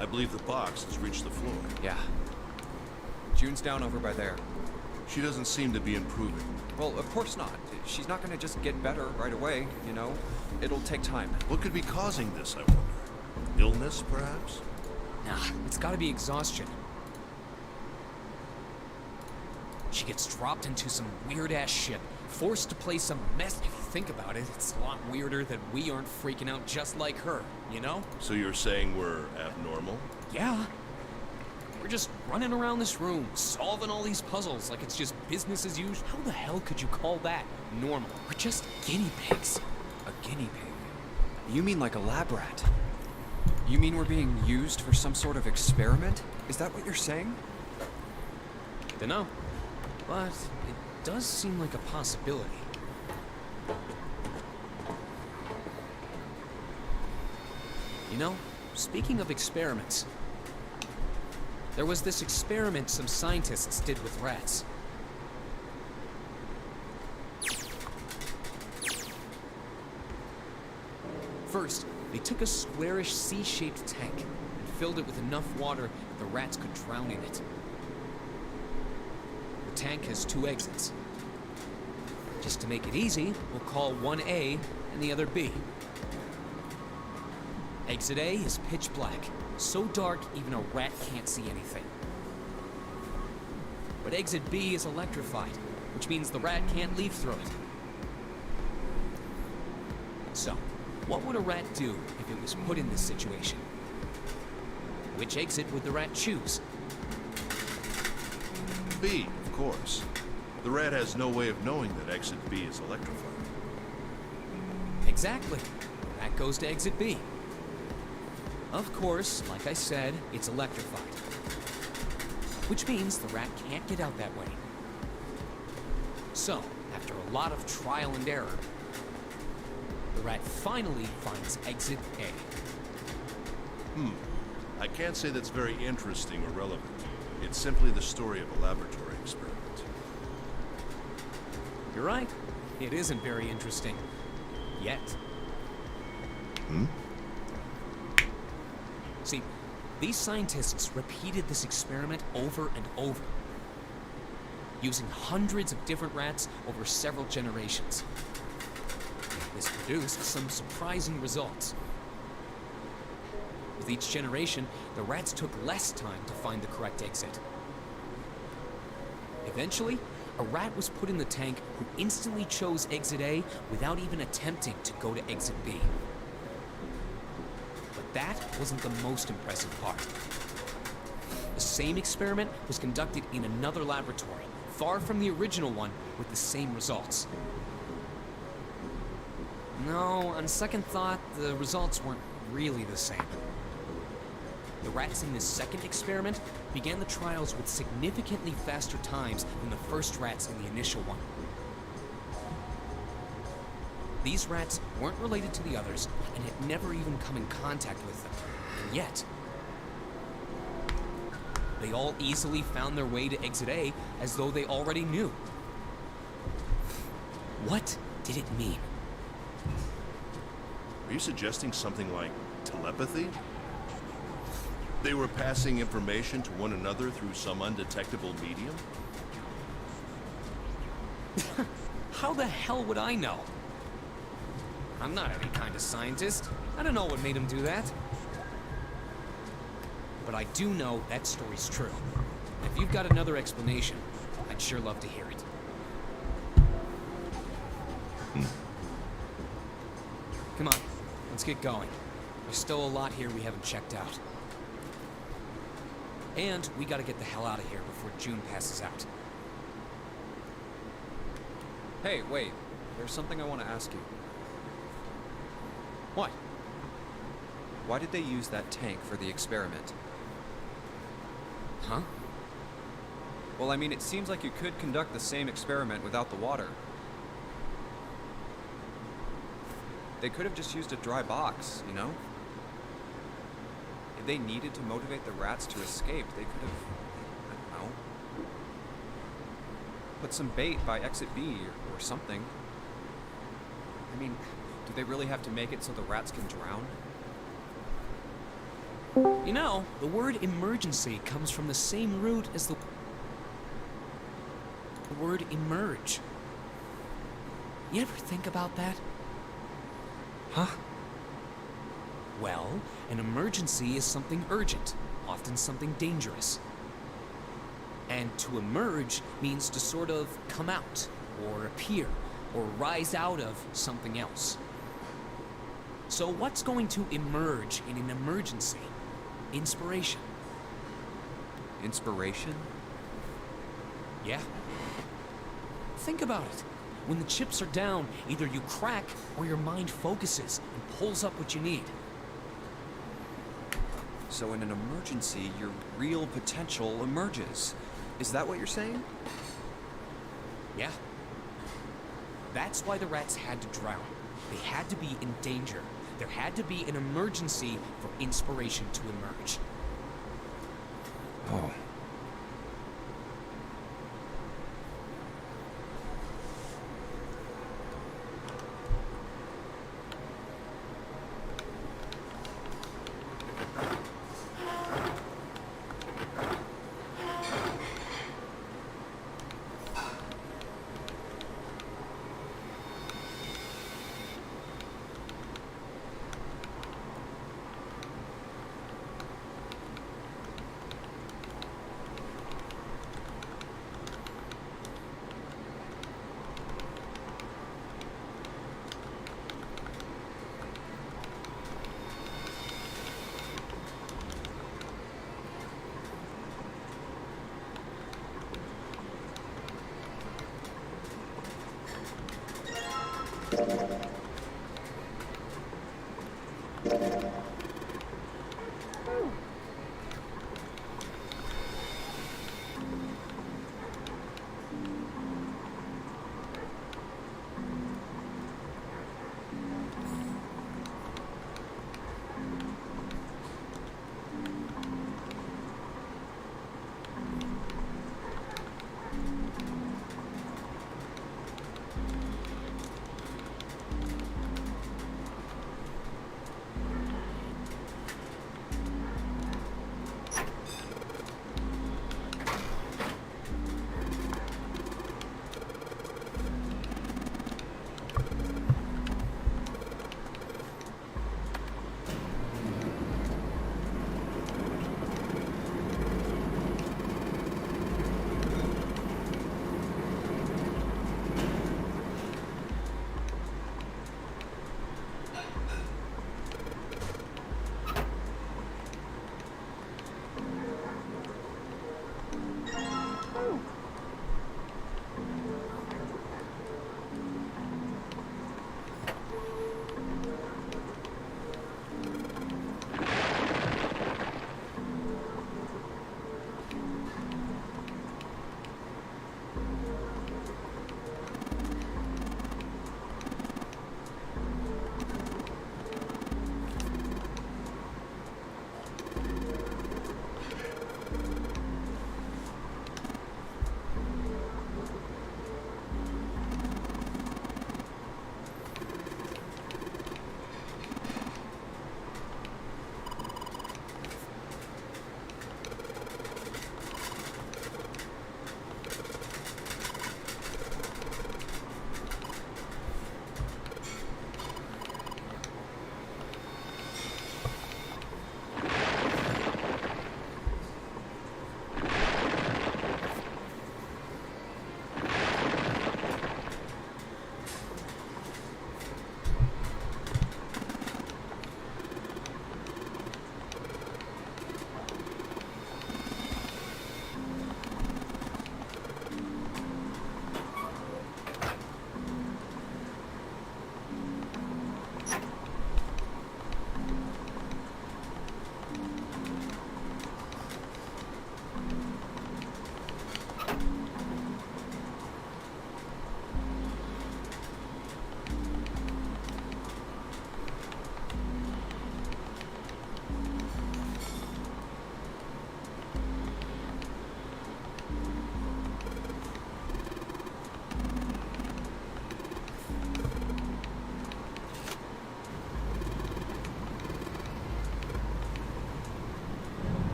I believe the box has reached the floor. Yeah. June's down over by there. She doesn't seem to be improving. Well, of course not. She's not gonna just get better right away, you know? It'll take time. What could be causing this, I wonder? Illness, perhaps? Nah, it's gotta be exhaustion. She gets dropped into some weird-ass ship, forced to play some mess. think about it, it's a lot weirder that we aren't freaking out just like her, you know? So you're saying we're abnormal? Yeah. We're just running around this room, solving all these puzzles like it's just business as usual. How the hell could you call that normal? We're just guinea pigs. A guinea pig? You mean like a lab rat? You mean we're being used for some sort of experiment? Is that what you're saying? Dunno. But it does seem like a possibility. You know, speaking of experiments, there was this experiment some scientists did with rats. First, they took a squarish C-shaped tank and filled it with enough water that the rats could drown in it. The tank has 2 exits. Just to make it easy, we'll call one A and the other B. Exit A is pitch black, so dark even a rat can't see anything. But exit B is electrified, which means the rat can't leave through it. So, what would a rat do if it was put in this situation? Which exit would the rat choose? B, of course. The rat has no way of knowing that exit B is electrified. Exactly. That goes to exit B. Of course, like I said, it's electrified. Which means the rat can't get out that way. So, after a lot of trial and error, the rat finally finds exit A. I can't say that's very interesting or relevant. It's simply the story of a laboratory experiment. You're right. It isn't very interesting. Yet. See, these scientists repeated this experiment over and over, using hundreds of different rats over several generations. This produced some surprising results. With each generation, the rats took less time to find the correct exit. Eventually, a rat was put in the tank who instantly chose exit A without even attempting to go to exit B. But that wasn't the most impressive part. The same experiment was conducted in another laboratory, far from the original one, with the same results. No, on second thought, the results weren't really the same. The rats in this second experiment began the trials with significantly faster times than the first rats in the initial one. These rats weren't related to the others and had never even come in contact with them. And yet, they all easily found their way to exit A as though they already knew. What did it mean? Are you suggesting something like telepathy? They were passing information to one another through some undetectable medium? How the hell would I know? I'm not any kind of scientist. I don't know what made him do that. But I do know that story's true. If you've got another explanation, I'd sure love to hear it. Come on, let's get going. There's still a lot here we haven't checked out. And we gotta get the hell out of here before June passes out. Hey, wait. There's something I want to ask you. What? Why did they use that tank for the experiment? Huh? Well, I mean, it seems like you could conduct the same experiment without the water. They could have just used a dry box, you know? If they needed to motivate the rats to escape, they could have, I don't know, put some bait by exit B or something. I mean, do they really have to make it so the rats can drown? You know, the word emergency comes from the same root as the word emerge. You ever think about that? Huh? Well, an emergency is something urgent, often something dangerous. And to emerge means to sort of come out or appear, or rise out of something else. So what's going to emerge in an emergency? Inspiration. Inspiration? Yeah. Think about it. When the chips are down, either you crack or your mind focuses and pulls up what you need. So in an emergency, your real potential emerges. Is that what you're saying? Yeah. That's why the rats had to drown. They had to be in danger. There had to be an emergency for inspiration to emerge. Oh.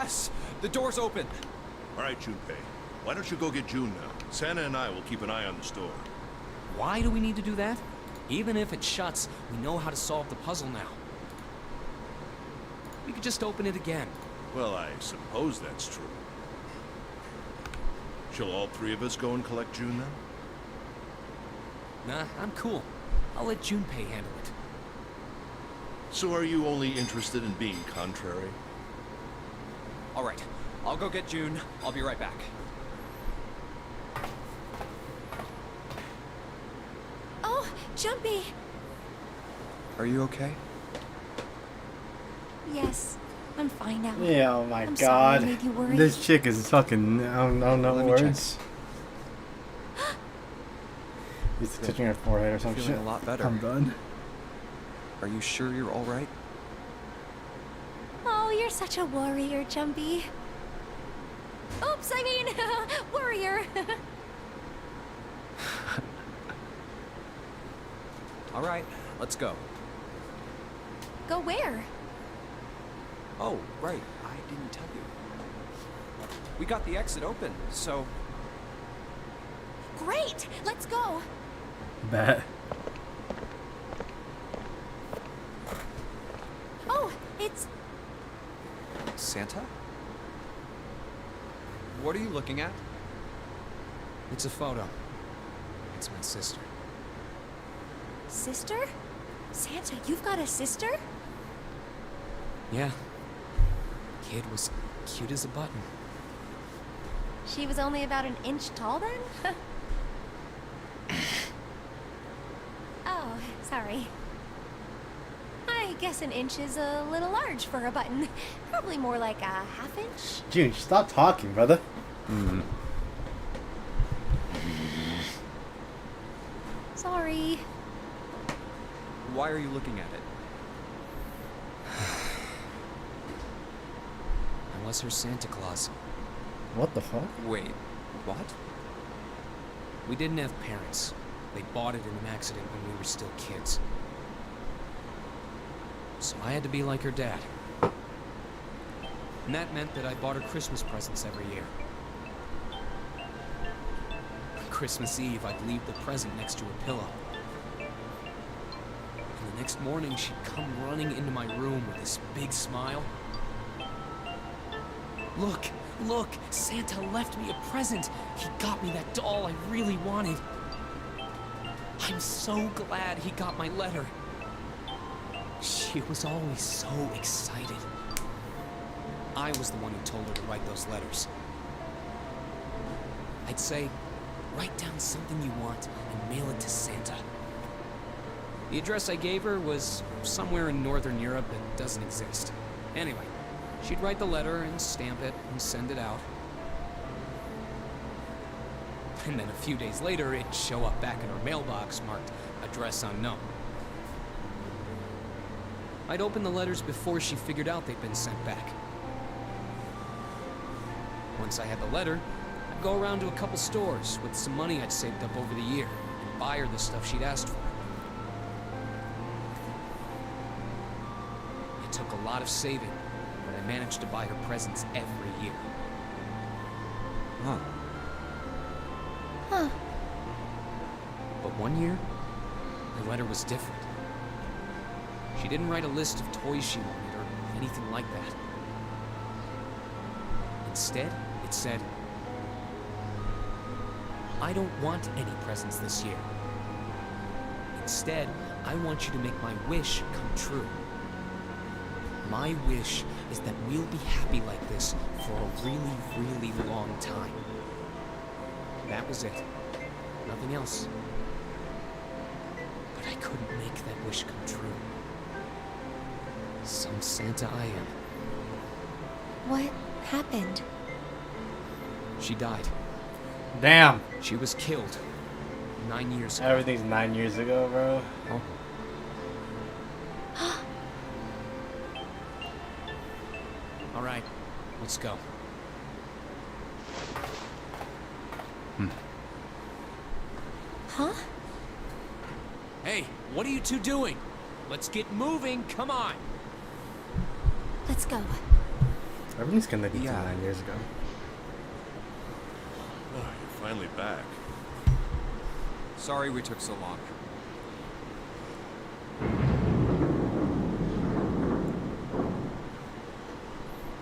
Yes! The door's open! All right, Junpei. Why don't you go get June now? Santa and I will keep an eye on the store. Why do we need to do that? Even if it shuts, we know how to solve the puzzle now. We could just open it again. Well, I suppose that's true. Shall all three of us go and collect June then? Nah, I'm cool. I'll let Junpei handle it. So are you only interested in being contrary? Alright, I'll go get June. I'll be right back. Oh, Jumpy. Are you okay? Yes, I'm fine now. Yeah, oh my I'm sorry I god. made you worry. This chick is fucking, I don't know Let me check. words. He's touching her forehead or some Feeling shit. a lot better. I'm done. Are you sure you're alright? Oh, you're such a warrior, Jumpy. Oops, I mean, warrior. Alright, let's go. Go where? Oh, right. I didn't tell you. We got the exit open, so... Great, let's go. Bet. Oh, it's... Santa? What are you looking at? It's a photo. It's my sister. Sister? Santa, you've got a sister? Yeah. Kid was cute as a button. She was only about an inch tall then? Oh, sorry. I guess an inch is a little large for a button. Probably more like a half inch. June, stop talking, brother. Sorry. Why are you looking at it? I was her Santa Claus. What the fuck? Wait, what? We didn't have parents. They bought it in an accident when we were still kids. So I had to be like her dad. And that meant that I bought her Christmas presents every year. On Christmas Eve, I'd leave the present next to her pillow. And the next morning, she'd come running into my room with this big smile. Look, look, Santa left me a present. He got me that doll I really wanted. I'm so glad he got my letter. She was always so excited. I was the one who told her to write those letters. I'd say, write down something you want and mail it to Santa. The address I gave her was somewhere in Northern Europe that doesn't exist. Anyway, she'd write the letter and stamp it and send it out. And then a few days later, it'd show up back in her mailbox marked address unknown. I'd open the letters before she figured out they'd been sent back. Once I had the letter, I'd go around to a couple stores with some money I'd saved up over the year and buy her the stuff she'd asked for. It took a lot of saving, but I managed to buy her presents every year. Huh. Huh. But one year, her letter was different. She didn't write a list of toys she wanted or anything like that. Instead, it said, I don't want any presents this year. Instead, I want you to make my wish come true. My wish is that we'll be happy like this for a really, really long time. That was it. Nothing else. But I couldn't make that wish come true. Some Santa I am. What happened? She died. Damn. She was killed 9 years ago. Everything's 9 years ago, bro. Oh. All right, let's go. Huh? Hey, what are you two doing? Let's get moving, come on. Let's go. Everything's connected Yeah. to 9 years ago. Oh, you're finally back. Sorry we took so long.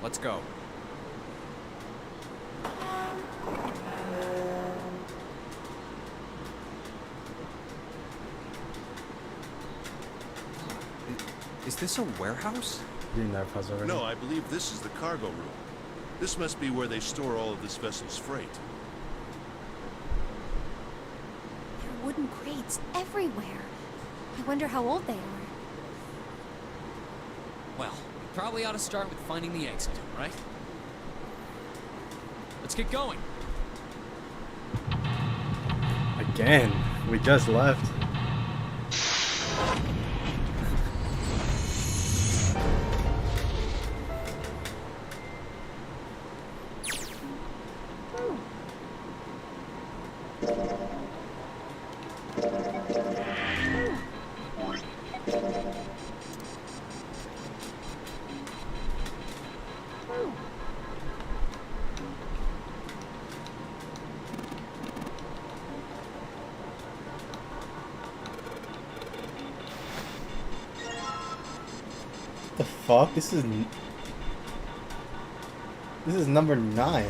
Let's go. Is this a warehouse? You never pause over. No, I believe this is the cargo room. This must be where they store all of this vessel's freight. There are wooden crates everywhere. I wonder how old they are. Well, we probably ought to start with finding the exit, right? Let's get going. Again, we just left. The fuck? This is number 9.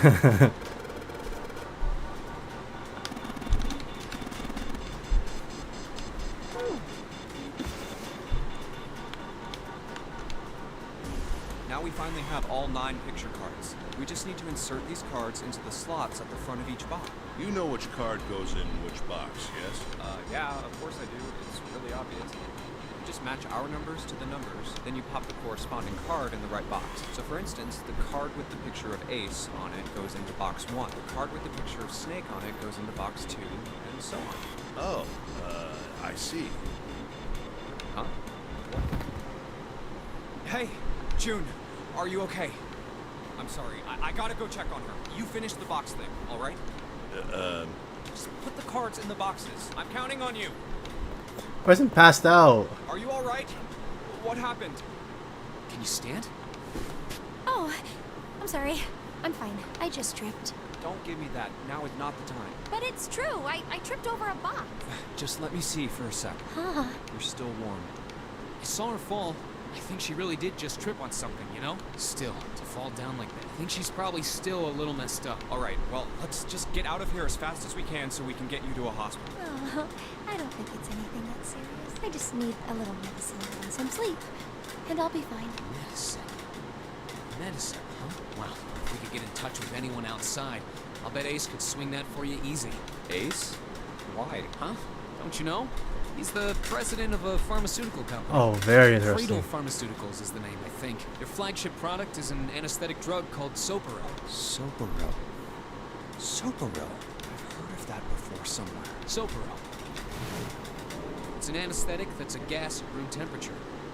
Now we finally have all 9 picture cards. We just need to insert these cards into the slots at the front of each box. You know which card goes in which box, yes? Yeah, of course I do. It's really obvious. You just match our numbers to the numbers, then you pop the corresponding card in the right box. So for instance, the card with the picture of Ace on it goes into box 1. The card with the picture of Snake on it goes into box 2, and so on. Oh, I see. Huh? What? Hey, June, are you okay? I'm sorry, I gotta go check on her. You finish the box thing, alright? Just put the cards in the boxes. I'm counting on you. Person passed out. Are you alright? What happened? Can you stand? Oh, I'm sorry. I'm fine. I just tripped. Don't give me that. Now is not the time. But it's true. I tripped over a box. Just let me see for a sec. Huh. You're still warm. I saw her fall. I think she really did just trip on something, you know? Still, to fall down like that. I think she's probably still a little messed up. Alright, well, let's just get out of here as fast as we can so we can get you to a hospital. Oh, I don't think it's anything that serious. I just need a little medicine and some sleep. And I'll be fine. Medicine. Medicine, huh? Well, if we could get in touch with anyone outside, I'll bet Ace could swing that for you easy. Ace? Why? Huh? Don't you know? He's the president of a pharmaceutical company. Oh, very Cradle interesting. Pharmaceuticals is the name, I think. Their flagship product is an anesthetic drug called Soparil. Soparil. Soparil. I've heard of that before somewhere. Soparil. It's an anesthetic that's a gas at room temperature.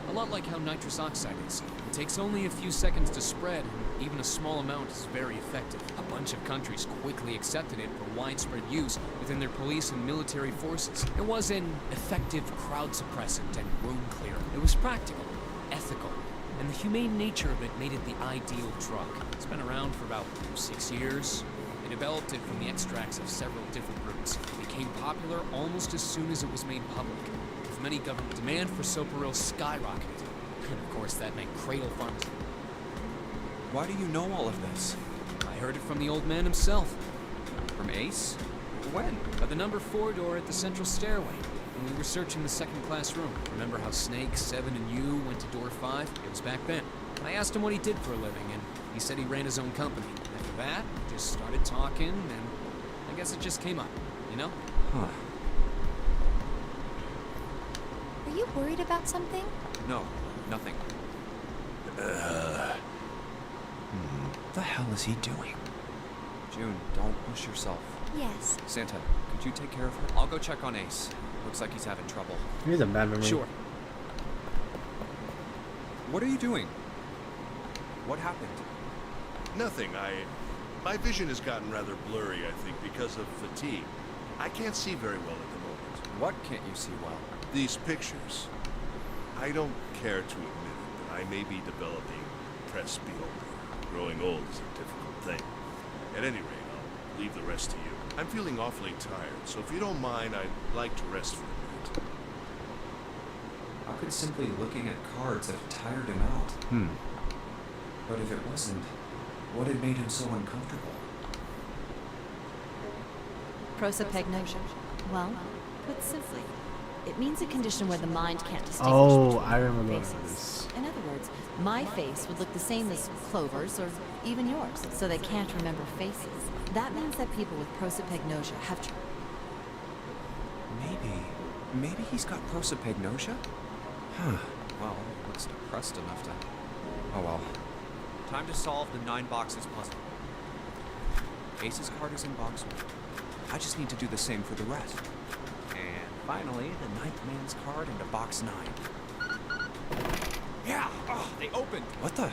A lot like how nitrous oxide is. It takes only a few seconds to spread, and even a small amount is very effective. A bunch of countries quickly accepted it for widespread use within their police and military forces. It was an effective crowd suppressant and room clearer. It was practical, ethical, and the humane nature of it made it the ideal drug. It's been around for about 6 years. They developed it from the extracts of several different roots. It became popular almost as soon as it was made public. With many government demand for Soparil skyrocketed. And of course that meant Cradle Pharmacy. Why do you know all of this? I heard it from the old man himself. From Ace? When? By the number 4 door at the central stairway, when we were searching the second class room. Remember how Snake, Seven, and you went to door 5? It was back then. I asked him what he did for a living, and he said he ran his own company. After that, we just started talking, and I guess it just came up, you know? Huh. Are you worried about something? No, nothing. What the hell is he doing? June, don't push yourself. Yes. Santa, could you take care of her? I'll go check on Ace. Looks like he's having trouble. He has a bad memory. Sure. What are you doing? What happened? Nothing. My vision has gotten rather blurry, I think, because of fatigue. I can't see very well at the moment. What can't you see well? These pictures. I don't care to admit it, but I may be developing presbyopia. Growing old is a difficult thing. At any rate, I'll leave the rest to you. I'm feeling awfully tired, so if you don't mind, I'd like to rest for a minute. How could simply looking at cards have tired him out? But if it wasn't, what had made him so uncomfortable? Prosopagnosia. Well, put simply, it means a condition where the mind can't distinguish Oh, between I remember faces. this. In other words, my face would look the same as Clover's or even yours, so they can't remember faces. That means that people with prosopagnosia have Maybe he's got prosopagnosia? Huh. Well, looks depressed enough to... Oh well. Time to solve the 9 boxes puzzle. Ace's card is in box 1. I just need to do the same for the rest. And finally, the 9th man's card into box 9. Yeah! Oh, they opened! What the?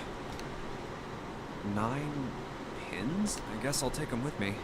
9 pins? I guess I'll take them with me.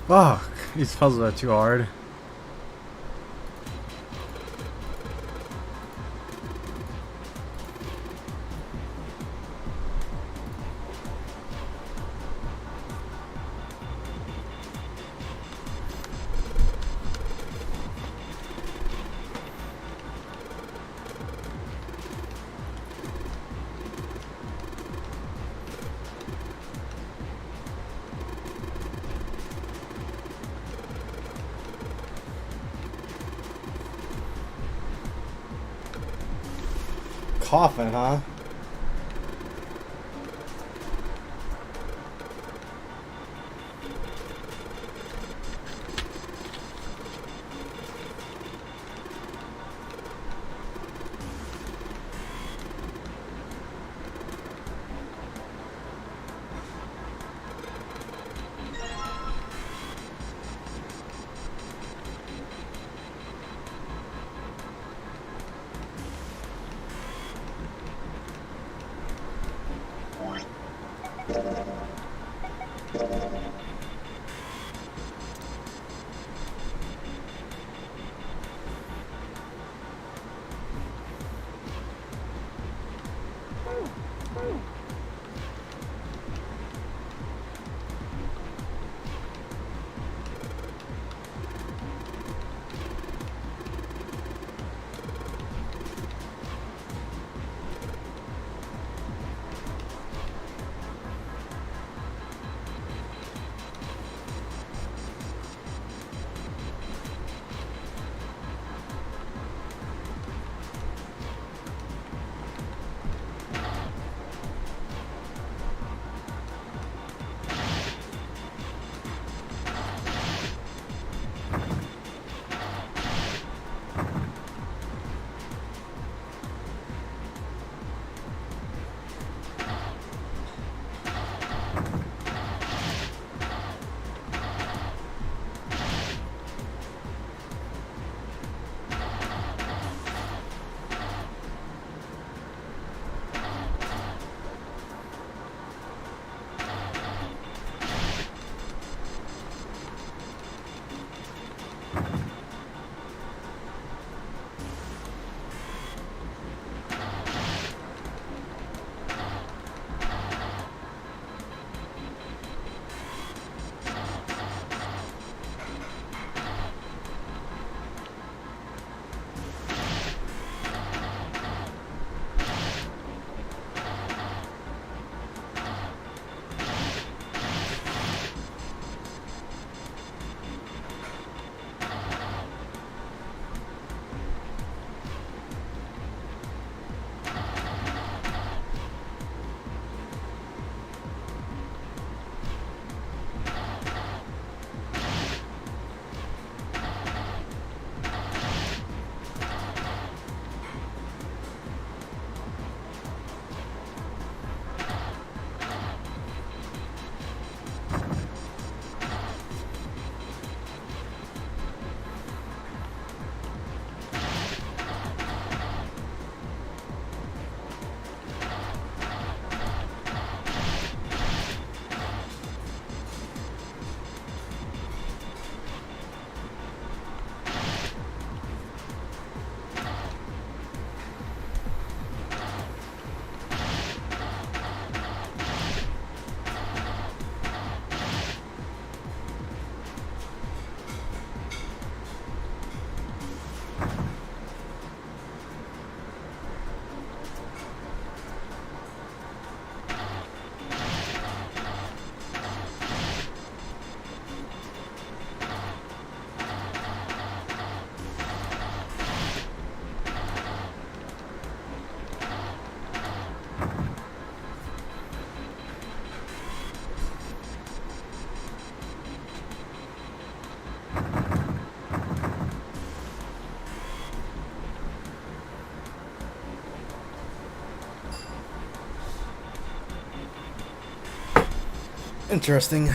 Fuck. These puzzles are too hard. Coffin, huh? Interesting.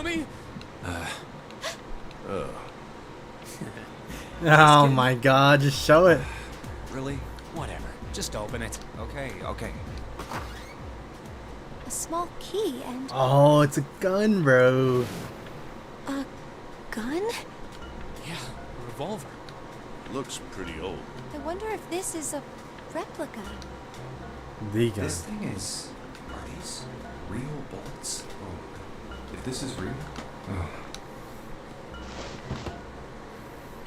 show me? Oh my god, just show it. Really? Whatever. Just open it. Okay, okay. A small key and Oh, it's a gun, bro. a gun? Yeah, a revolver. Looks pretty old. I wonder if this is a replica. The gun. This thing is... Are these real bullets? Oh, if this is real... Oh.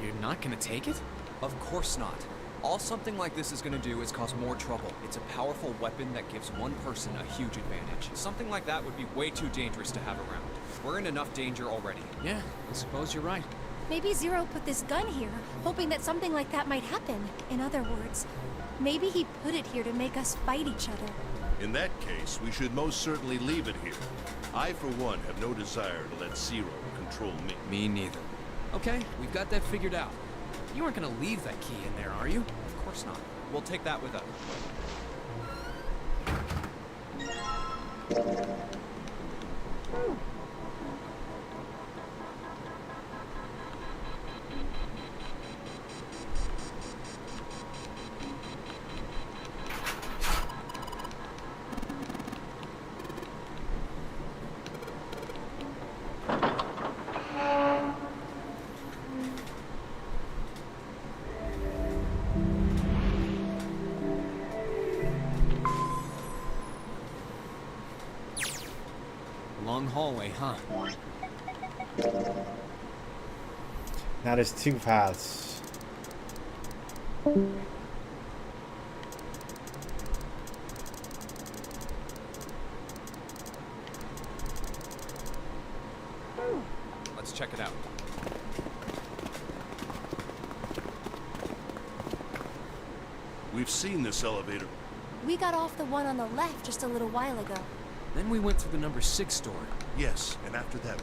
You're not gonna take it? Of course not. All something like this is going to do is cause more trouble. It's a powerful weapon that gives one person a huge advantage. Something like that would be way too dangerous to have around. We're in enough danger already. Yeah, I suppose you're right. Maybe Zero put this gun here, hoping that something like that might happen. In other words, maybe he put it here to make us fight each other. In that case, we should most certainly leave it here. I, for one, have no desire to let Zero control me. Me neither. Okay, we've got that figured out. You aren't gonna leave that key in there, are you? Of course not. We'll take that with us. Long hallway, huh? Now there's two paths. Let's check it out. We've seen this elevator. We got off the one on the left just a little while ago, Then we went through the number 6 door. Yes, and after that,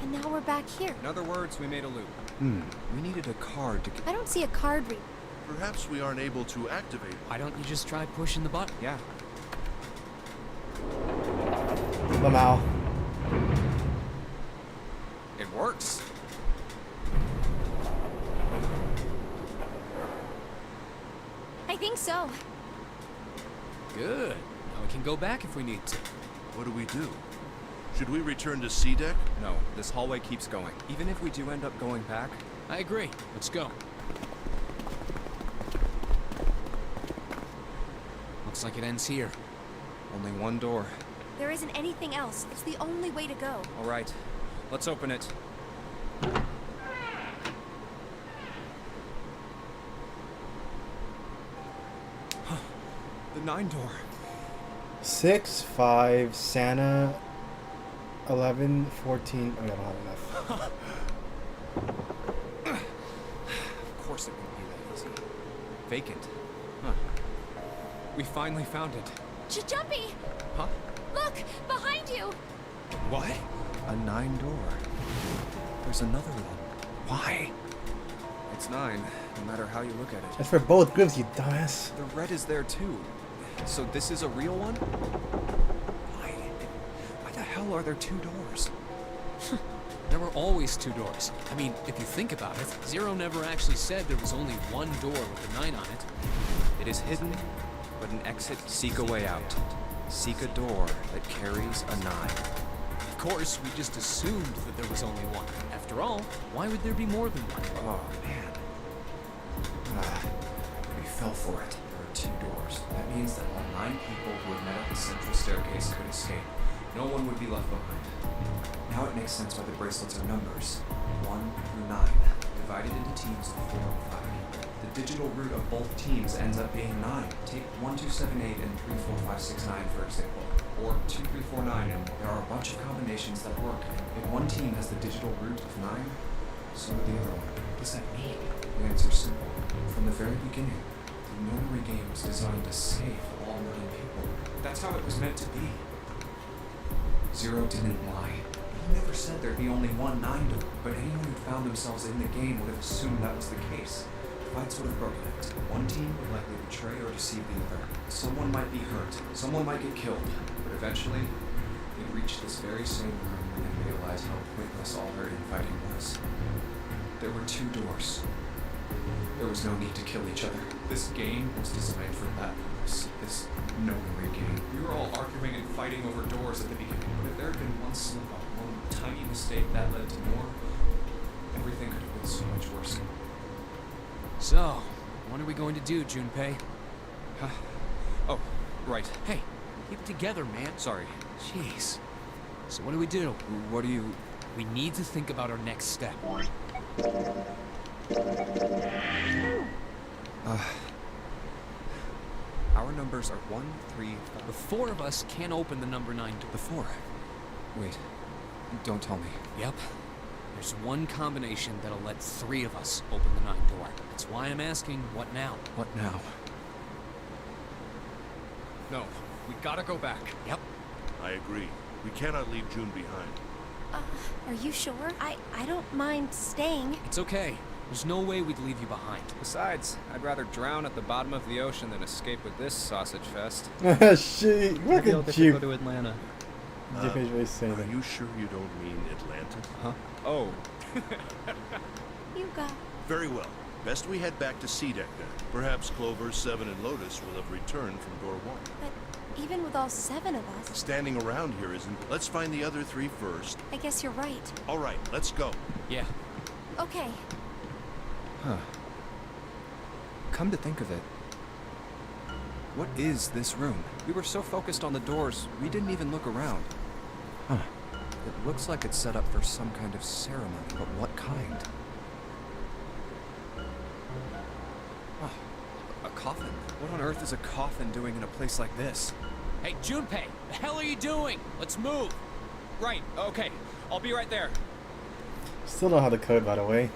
and now we're back here. In other words, we made a loop. We needed a card to get... I don't see a card reader. perhaps we aren't able to activate it. Why don't you just try pushing the button? Yeah. Lamau. It works. I think so. Good. Now we can go back if we need to. What do we do? Should we return to C deck? No, this hallway keeps going. Even if we do end up going back, I agree. Let's go. Looks like it ends here. only one door. There isn't anything else. It's the only way to go. All right, let's open it. The 9 door. 6, 5, Santa, 11, 14. Oh, I don't have enough. Of course it won't be that easy. Vacant. Huh. We finally found it. Jumpy! Huh? Look! Behind you! What? A 9 door. There's another one. Why? It's 9, no matter how you look at it. That's for both groups, you dumbass. The red is there too. So this is a real one? Why the hell are there 2 doors? There were always 2 doors. I mean, if you think about it, Zero never actually said there was only one door with a 9 on it. It is hidden, but an exit. Seek a way out. Seek a door that carries a 9. Of course, we just assumed that there was only one. After all, why would there be more than one? Oh, man. We fell for it. There are 2 doors. That means that while 9 people who had met at the central staircase could escape, no one would be left behind. Now it makes sense why the bracelets are numbers. 1 through 9, divided into teams of 4 and 5. The digital root of both teams ends up being 9. Take 1, 2, 7, 8, and 3, 4, 5, 6, 9, for example. Or 2, 3, 4, 9, and there are a bunch of combinations that work. If one team has the digital root of 9, so do the other one. What does that mean? The answer's simple. From the very beginning, the memory game was designed to save all 9 people. That's how it was meant to be. Zero didn't lie. He never said there'd be only one 9 door, but anyone who found themselves in the game would have assumed that was the case. Fights would have broken out. One team would likely betray or deceive the other. Someone might be hurt, someone might get killed, but eventually, they'd reach this very same room and realize realize how pointless all her infighting was. There were two doors. There was no need to kill each other. This game was designed for that purpose. This no-worry game. We were all arguing and fighting over doors at the beginning, but if there had been one slip-up, one tiny mistake that led to more, everything could have been so much worse. So, what are we going to do, Junpei? Oh, right. Hey, keep it together, man. Sorry. Jeez. So what do we do? What do you... We need to think about our next step. Our numbers are 1, 3, 5... The four of us can't open the number 9 door. The 4. Wait. Don't tell me. Yep. There's one combination that'll let 3 of us open the 9 door. That's why I'm asking, what now? What now? No. We gotta go back. Yep. I agree. We cannot leave June behind. Are you sure? I don't mind staying. It's okay. There's no way we'd leave you behind. Besides, I'd rather drown at the bottom of the ocean than escape with this sausage fest. Shit, look Maybe I'll at get to you. go to Atlanta. Jimmy's really saying Are that. you sure you don't mean Atlanta? Huh? Oh. You got. Very well. Best we head back to C deck then. Perhaps Clover, Seven, and Lotus will have returned from door 1. But even with all 7 of us, Standing around here isn't... Let's find the other 3 first. I guess you're right. All right, let's go. Yeah. Okay. Huh. Come to think of it, what is this room? We were so focused on the doors, we didn't even look around. Huh. It looks like it's set up for some kind of ceremony, but what kind? Oh, a coffin. What on earth is a coffin doing in a place like this? Hey, Junpei, the hell are you doing? Let's move. Right, okay. I'll be right there. Still don't have the code, by the way.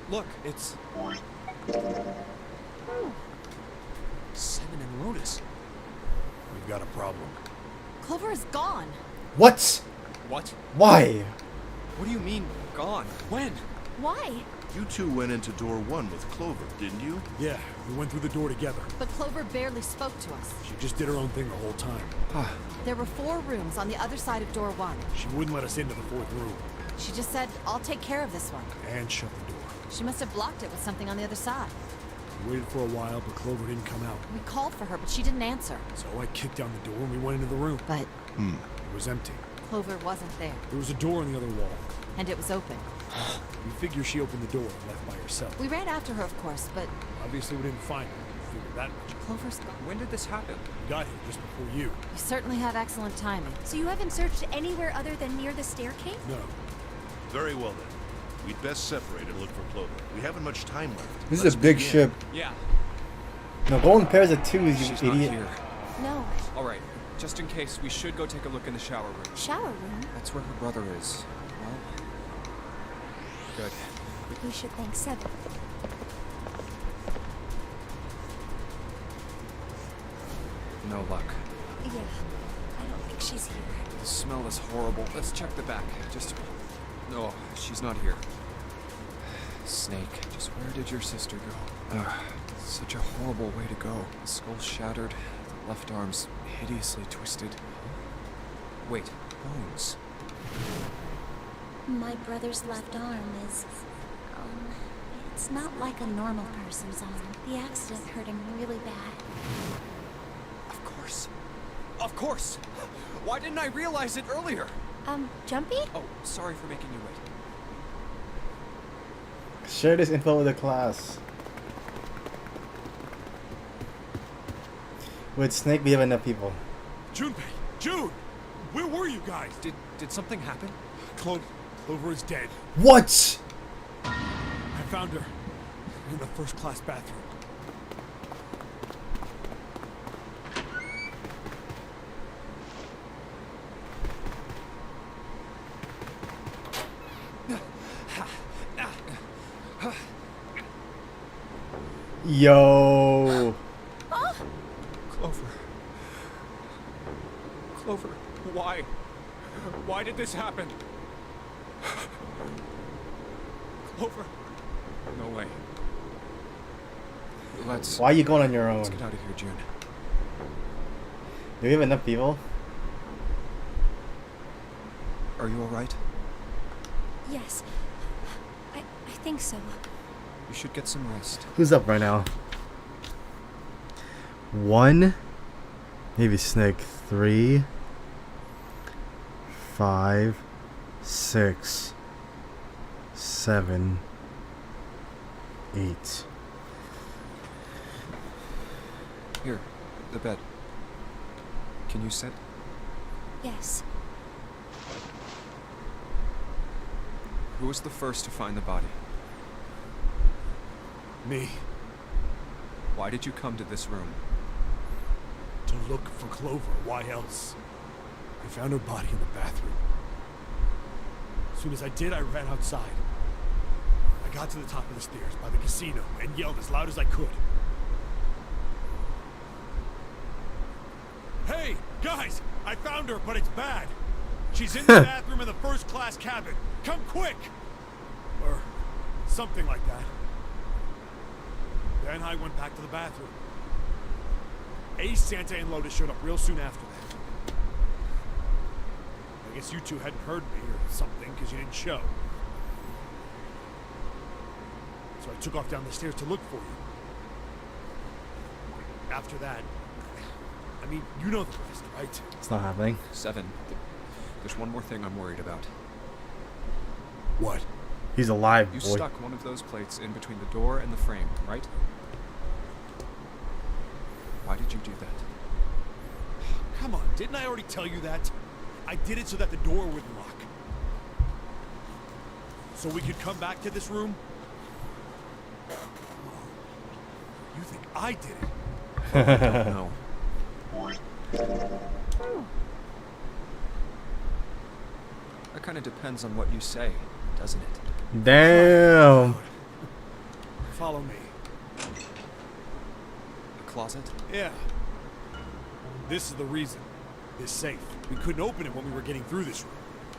Look, it's... Seven and Lotus. We've got a problem. Clover is gone. What? What? Why? What do you mean, gone? When? Why? You two went into door 1 with Clover, didn't you? Yeah, we went through the door together. But Clover barely spoke to us. She just did her own thing the whole time. There were 4 rooms on the other side of door 1. She wouldn't let us into the 4th room She just said, I'll take care of this one. and shut the door. She must have blocked it with something on the other side. We waited for a while, but Clover didn't come out. We called for her, but she didn't answer. So I kicked down the door and we went into the room. But It was empty. Clover wasn't there, There was a door on the other wall. and it was open. We figure she opened the door and left by herself. We ran after her, of course, but Obviously, we didn't find her. We figured that much. Clover's gone. When did this happen? We got here just before you. You certainly have excellent timing. So you haven't searched anywhere other than near the staircase? No. Very well then. We'd best separate and look for Clover. We haven't much time left. This Let's is a big begin. ship. Yeah, No, go in pairs of 2, you she's not idiot. here. No. Alright, just in case, we should go take a look in the shower room. Shower room? That's where her brother is. Well, good. We should thank Seven. No luck. Yeah. I don't think she's here. The smell is horrible. Let's check the back. Just... No, she's not here. Snake, just where did your sister go? Such a horrible way to go. The skull shattered, the left arm's hideously twisted. Wait, bones. My brother's left arm is, it's not like a normal person's arm. The accident hurt him really bad. Of course. Of course! Why didn't I realize it earlier? Jumpy? Oh, sorry for making you wait. Share this info with the class. With Snake, we have enough people. Junpei! June! Where were you guys? Did something happen? Clover is dead. What? I found her in the first-class bathroom. Yo. Clover. Clover, why? Why did this happen? Clover. No way. Let's Why are you going on your own? get out of here, June. Do we have enough people? Are you alright? Yes. I think so. You should get some rest. Who's up right now? 1, maybe Snake. 3, 5, 6, 7, 8. Here, the bed. Can you sit? Yes. Who was the first to find the body? Me. Why did you come to this room? To look for Clover. Why else? I found her body in the bathroom. As soon as I did, I ran outside. I got to the top of the stairs by the casino and yelled as loud as I could. Hey, guys! I found her, but it's bad. She's in the bathroom in the first-class cabin. Come quick! Or something like that. Then I went back to the bathroom. Ace, Santa, and Lotus showed up real soon after that. I guess you two hadn't heard me or something because you didn't show. So I took off down the stairs to look for you. After that, I mean, you know the rest, right? It's not happening. 7. There's one more thing I'm worried about. What? He's alive, You boy. stuck one of those plates in between the door and the frame, right? Why did you do that? Come on, didn't I already tell you that? I did it so that the door wouldn't lock. So we could come back to this room? You think I did it? No. That kind of depends on what you say, doesn't it? Damn. Follow me. A closet? Yeah. This is the reason. This safe. We couldn't open it when we were getting through this room.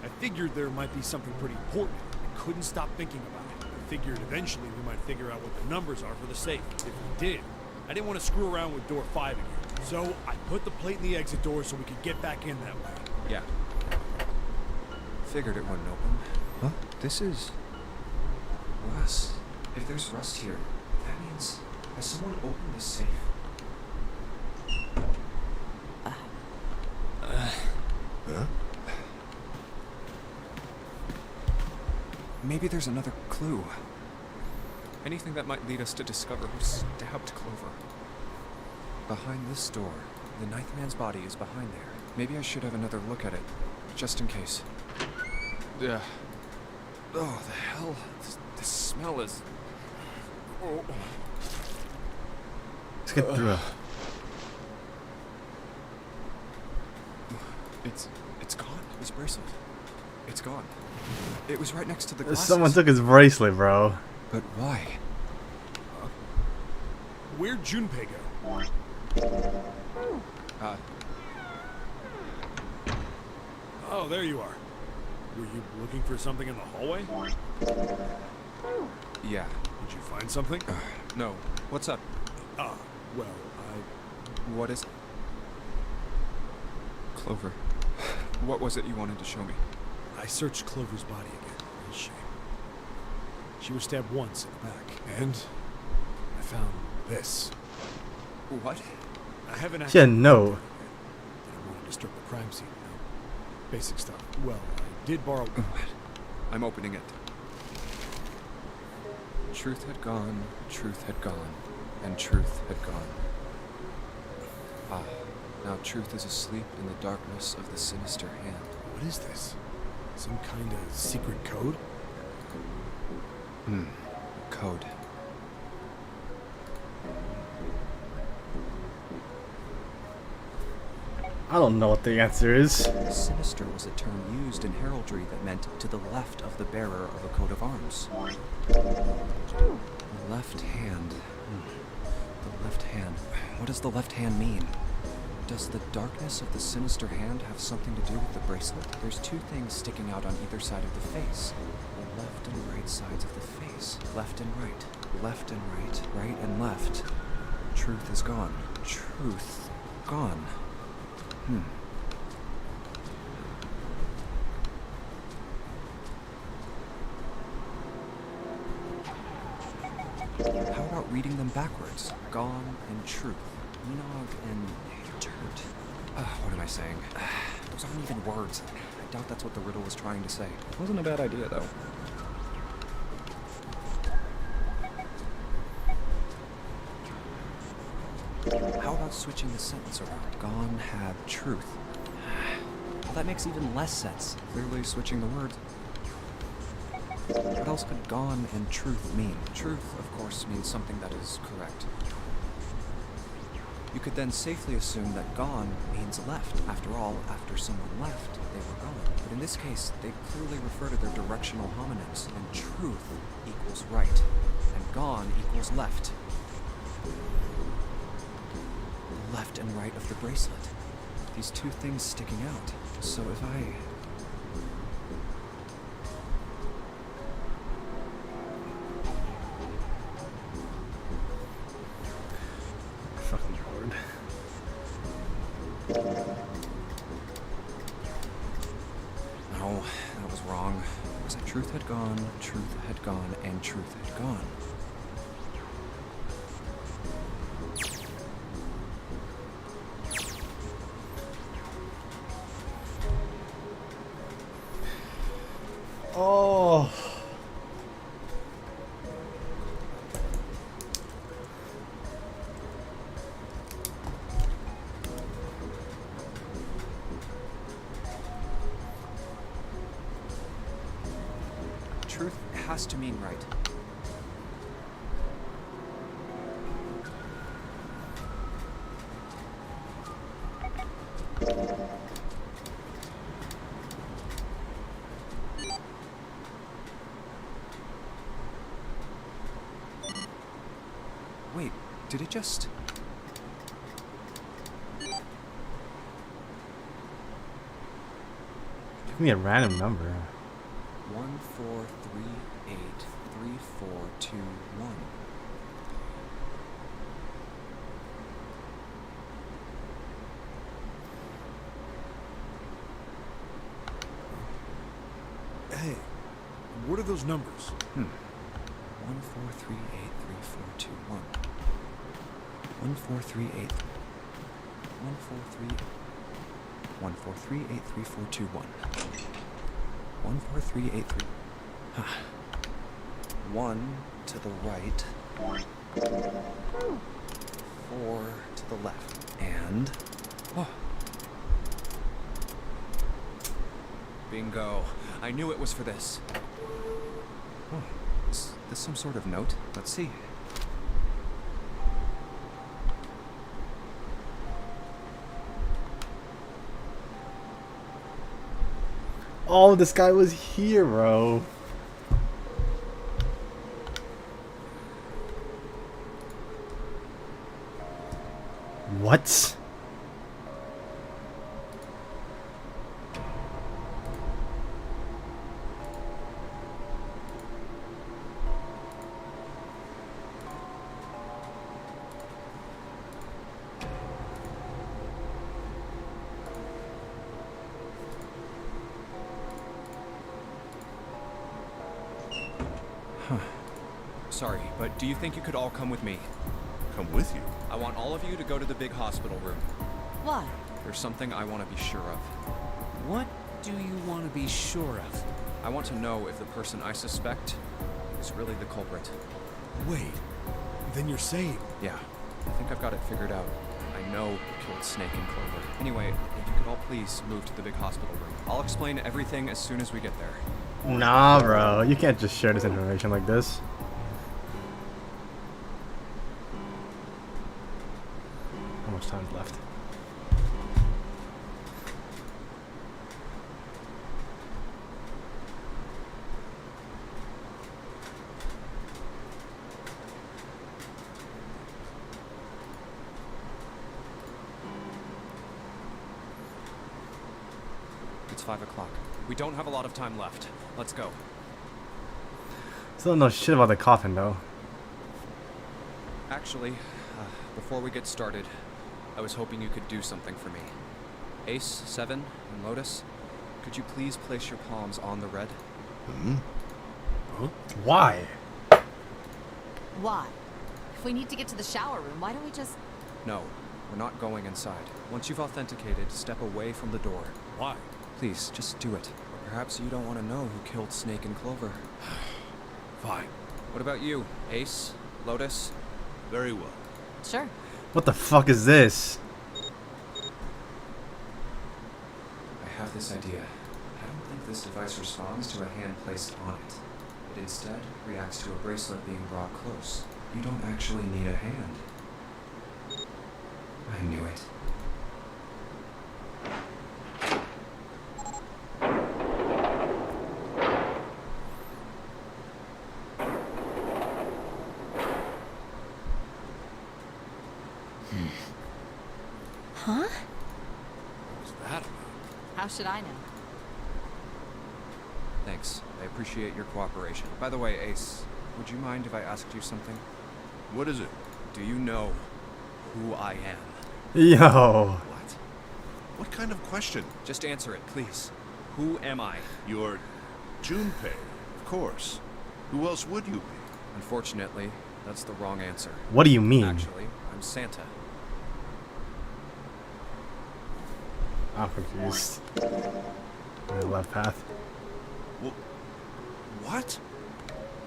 I figured there might be something pretty important. I couldn't stop thinking about it. I figured eventually we might figure out what the numbers are for the safe. If we did, I didn't want to screw around with door 5 again. So I put the plate in the exit door so we could get back in that way. Yeah. Figured it wouldn't open. Huh? This is... rust. If there's rust here, that means... has someone opened the safe? Maybe there's another clue. Anything that might lead us to discover who stabbed Clover. Behind this door, the ninth man's body is behind there. Maybe I should have another look at it, just in case. Oh, the hell? This smell is... Oh. Let's get through it. It's gone. His bracelet. It's gone. It was right next to the glasses. Someone took his bracelet, bro. But why? Where'd Junpei go? Oh, there you are. Were you looking for something in the hallway? Yeah. Did you find something? No. What's up? Well, What is... Clover. What was it you wanted to show me? I searched Clover's body again. Real shame. She was stabbed once in the back, and I found this. What? I haven't She had a actually note. didn't want to disturb the crime scene, you know. Basic stuff. Well, I did borrow. I'm opening it. Truth had gone, truth had gone, and truth had gone. Ah, now truth is asleep in the darkness of the sinister hand. What is this? Some kind of secret code? Code. I don't know what the answer is. Sinister was a term used in heraldry that meant to the left of the bearer of a coat of arms. The left hand. Left hand. What does the left hand mean? Does the darkness of the sinister hand have something to do with the bracelet? There's two things sticking out on either side of the face. The left and right sides of the face. Left and right. Left and right. Right and left. Truth is gone. Truth gone. How about reading them backwards? Gone and truth. Enog and dirt. What am I saying? Those aren't even words. I doubt that's what the riddle was trying to say. Wasn't a bad idea, though. How about switching the sentence around? Gone had truth. Well, that makes even less sense. Clearly switching the words. What else could gone and truth mean? Truth, of course, means something that is correct. You could then safely assume that gone means left. After all, after someone left, they were gone. But in this case, they clearly refer to their directional homonyms, and truth equals right, and gone equals left. The left and right of the bracelet. These two things sticking out. So if I... Fucking Lord. No, that was wrong. It was that truth had gone, and truth had gone. Oh. Truth has to mean right. Wait, did it just... Give me a random number. 143834221. Hey, what are those numbers? 143834221. 14383. 1438341. 14383. 1 to the right. 4 to the left. And... Oh. Bingo. I knew it was for this. Oh, is this some sort of note? Let's see. Oh, this guy was here, bro. What? Sorry, but do you think you could all come with me? Come with you. I want all of you to go to the big hospital room. Why? There's something I want to be sure of. What do you want to be sure of? I want to know if the person I suspect is really the culprit. Wait, then you're saying... Yeah, I think I've got it figured out. I know who killed Snake and Clover. Anyway, if you could all please move to the big hospital room. I'll explain everything as soon as we get there. Nah, bro. You can't just share this information like this. How much time's left? 5 o'clock. We don't have a lot of time left. Let's go. Still don't know shit about the coffin though. Actually, before we get started, I was hoping you could do something for me. Ace, Seven, and Lotus, could you please place your palms on the red? Why? Why? If we need to get to the shower room, why don't we just... No, we're not going inside. Once you've authenticated, step away from the door. Why? Please, just do it. Or perhaps you don't want to know who killed Snake and Clover. Fine. What about you, Ace, Lotus? Very well. Sure. What the fuck is this? I have this idea. I don't think this device responds to a hand placed on it. It instead reacts to a bracelet being brought close. You don't actually need a hand. I knew it. Huh? What was that about? How should I know? Thanks. I appreciate your cooperation. By the way, Ace, would you mind if I asked you something? What is it? Do you know who I am? Yo. What? What kind of question? Just answer it, please. Who am I? You're Junpei, of course. Who else would you be? Unfortunately, that's the wrong answer. What do you mean? Actually, I'm Santa. I'm confused. On the left path. What?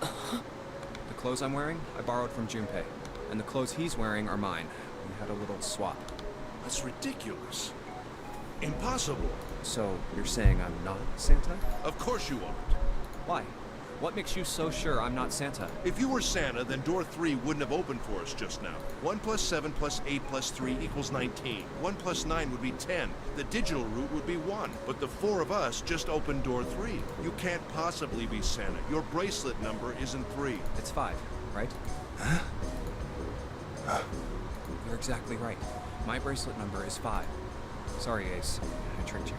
The clothes I'm wearing, I borrowed from Junpei. And the clothes he's wearing are mine. We had a little swap. That's ridiculous. Impossible. So, you're saying I'm not Santa? Of course you aren't. Why? What makes you so sure I'm not Santa? If you were Santa, then door 3 wouldn't have opened for us just now. 1 plus 7 plus 8 plus 3 equals 19. 1 plus 9 would be 10. The digital route would be 1. But the 4 of us just opened door 3. You can't possibly be Santa. Your bracelet number isn't 3. It's 5, right? You're exactly right. My bracelet number is 5. Sorry, Ace. I tricked you.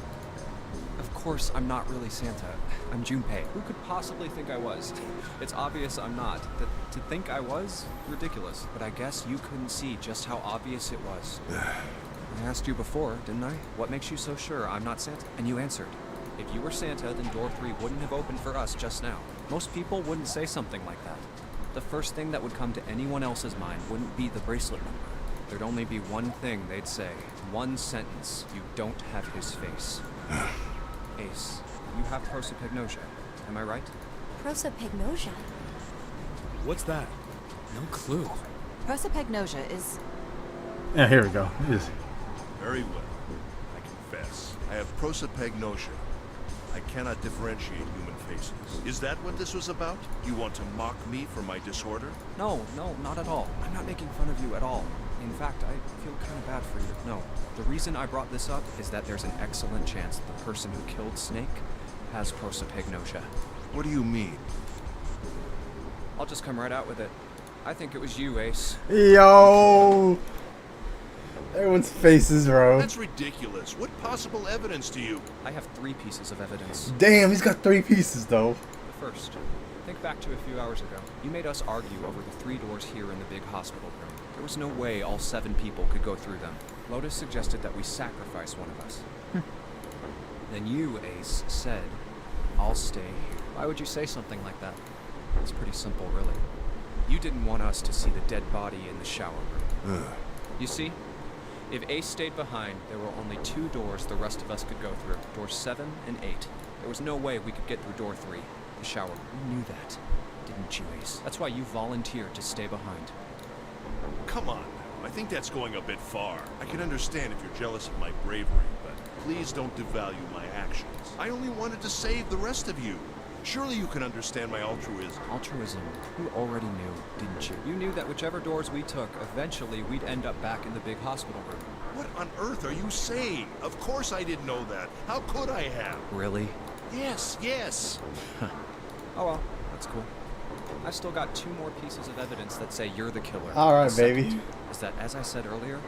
Of course, I'm not really Santa. I'm Junpei. Who could possibly think I was? It's obvious I'm not. To think I was? Ridiculous. But I guess you couldn't see just how obvious it was. I asked you before, didn't I? What makes you so sure I'm not Santa? And you answered. If you were Santa, then door 3 wouldn't have opened for us just now. Most people wouldn't say something like that. The first thing that would come to anyone else's mind wouldn't be the bracelet number. There'd only be one thing they'd say. One sentence. You don't have his face. Ace, you have prosopagnosia. Am I right? Prosopagnosia? What's that? No clue. Prosopagnosia is... Yeah, here we go. Just... Very well. I confess. I have prosopagnosia. I cannot differentiate human faces. Is that what this was about? You want to mock me for my disorder? No, not at all. I'm not making fun of you at all. In fact, I feel kind of bad for you. No, the reason I brought this up is that there's an excellent chance that the person who killed Snake has prosopagnosia. What do you mean? I'll just come right out with it. I think it was you, Ace. Yo. Everyone's faces, bro. That's ridiculous. What possible evidence do you... I have 3 pieces of evidence. Damn, he's got 3 pieces though. The first, think back to a few hours ago. You made us argue over the 3 doors here in the big hospital room. There was no way all 7 people could go through them. Lotus suggested that we sacrifice one of us. Then you, Ace, said, I'll stay here. Why would you say something like that? It's pretty simple, really. You didn't want us to see the dead body in the shower room. You see? If Ace stayed behind, there were only 2 doors the rest of us could go through. Doors 7 and 8. There was no way we could get through door 3, the shower room. You knew that, didn't you, Ace? That's why you volunteered to stay behind. Come on. I think that's going a bit far. I can understand if you're jealous of my bravery, but please don't devalue my actions. I only wanted to save the rest of you. Surely you can understand my altruism. Altruism? You already knew, didn't you? You knew that whichever doors we took, eventually we'd end up back in the big hospital room. What on earth are you saying? Of course I didn't know that. How could I have? Really? Yes. Oh well, that's cool. I've still got 2 more pieces of evidence that say you're the killer. Alright, The second baby. is that, as I said earlier,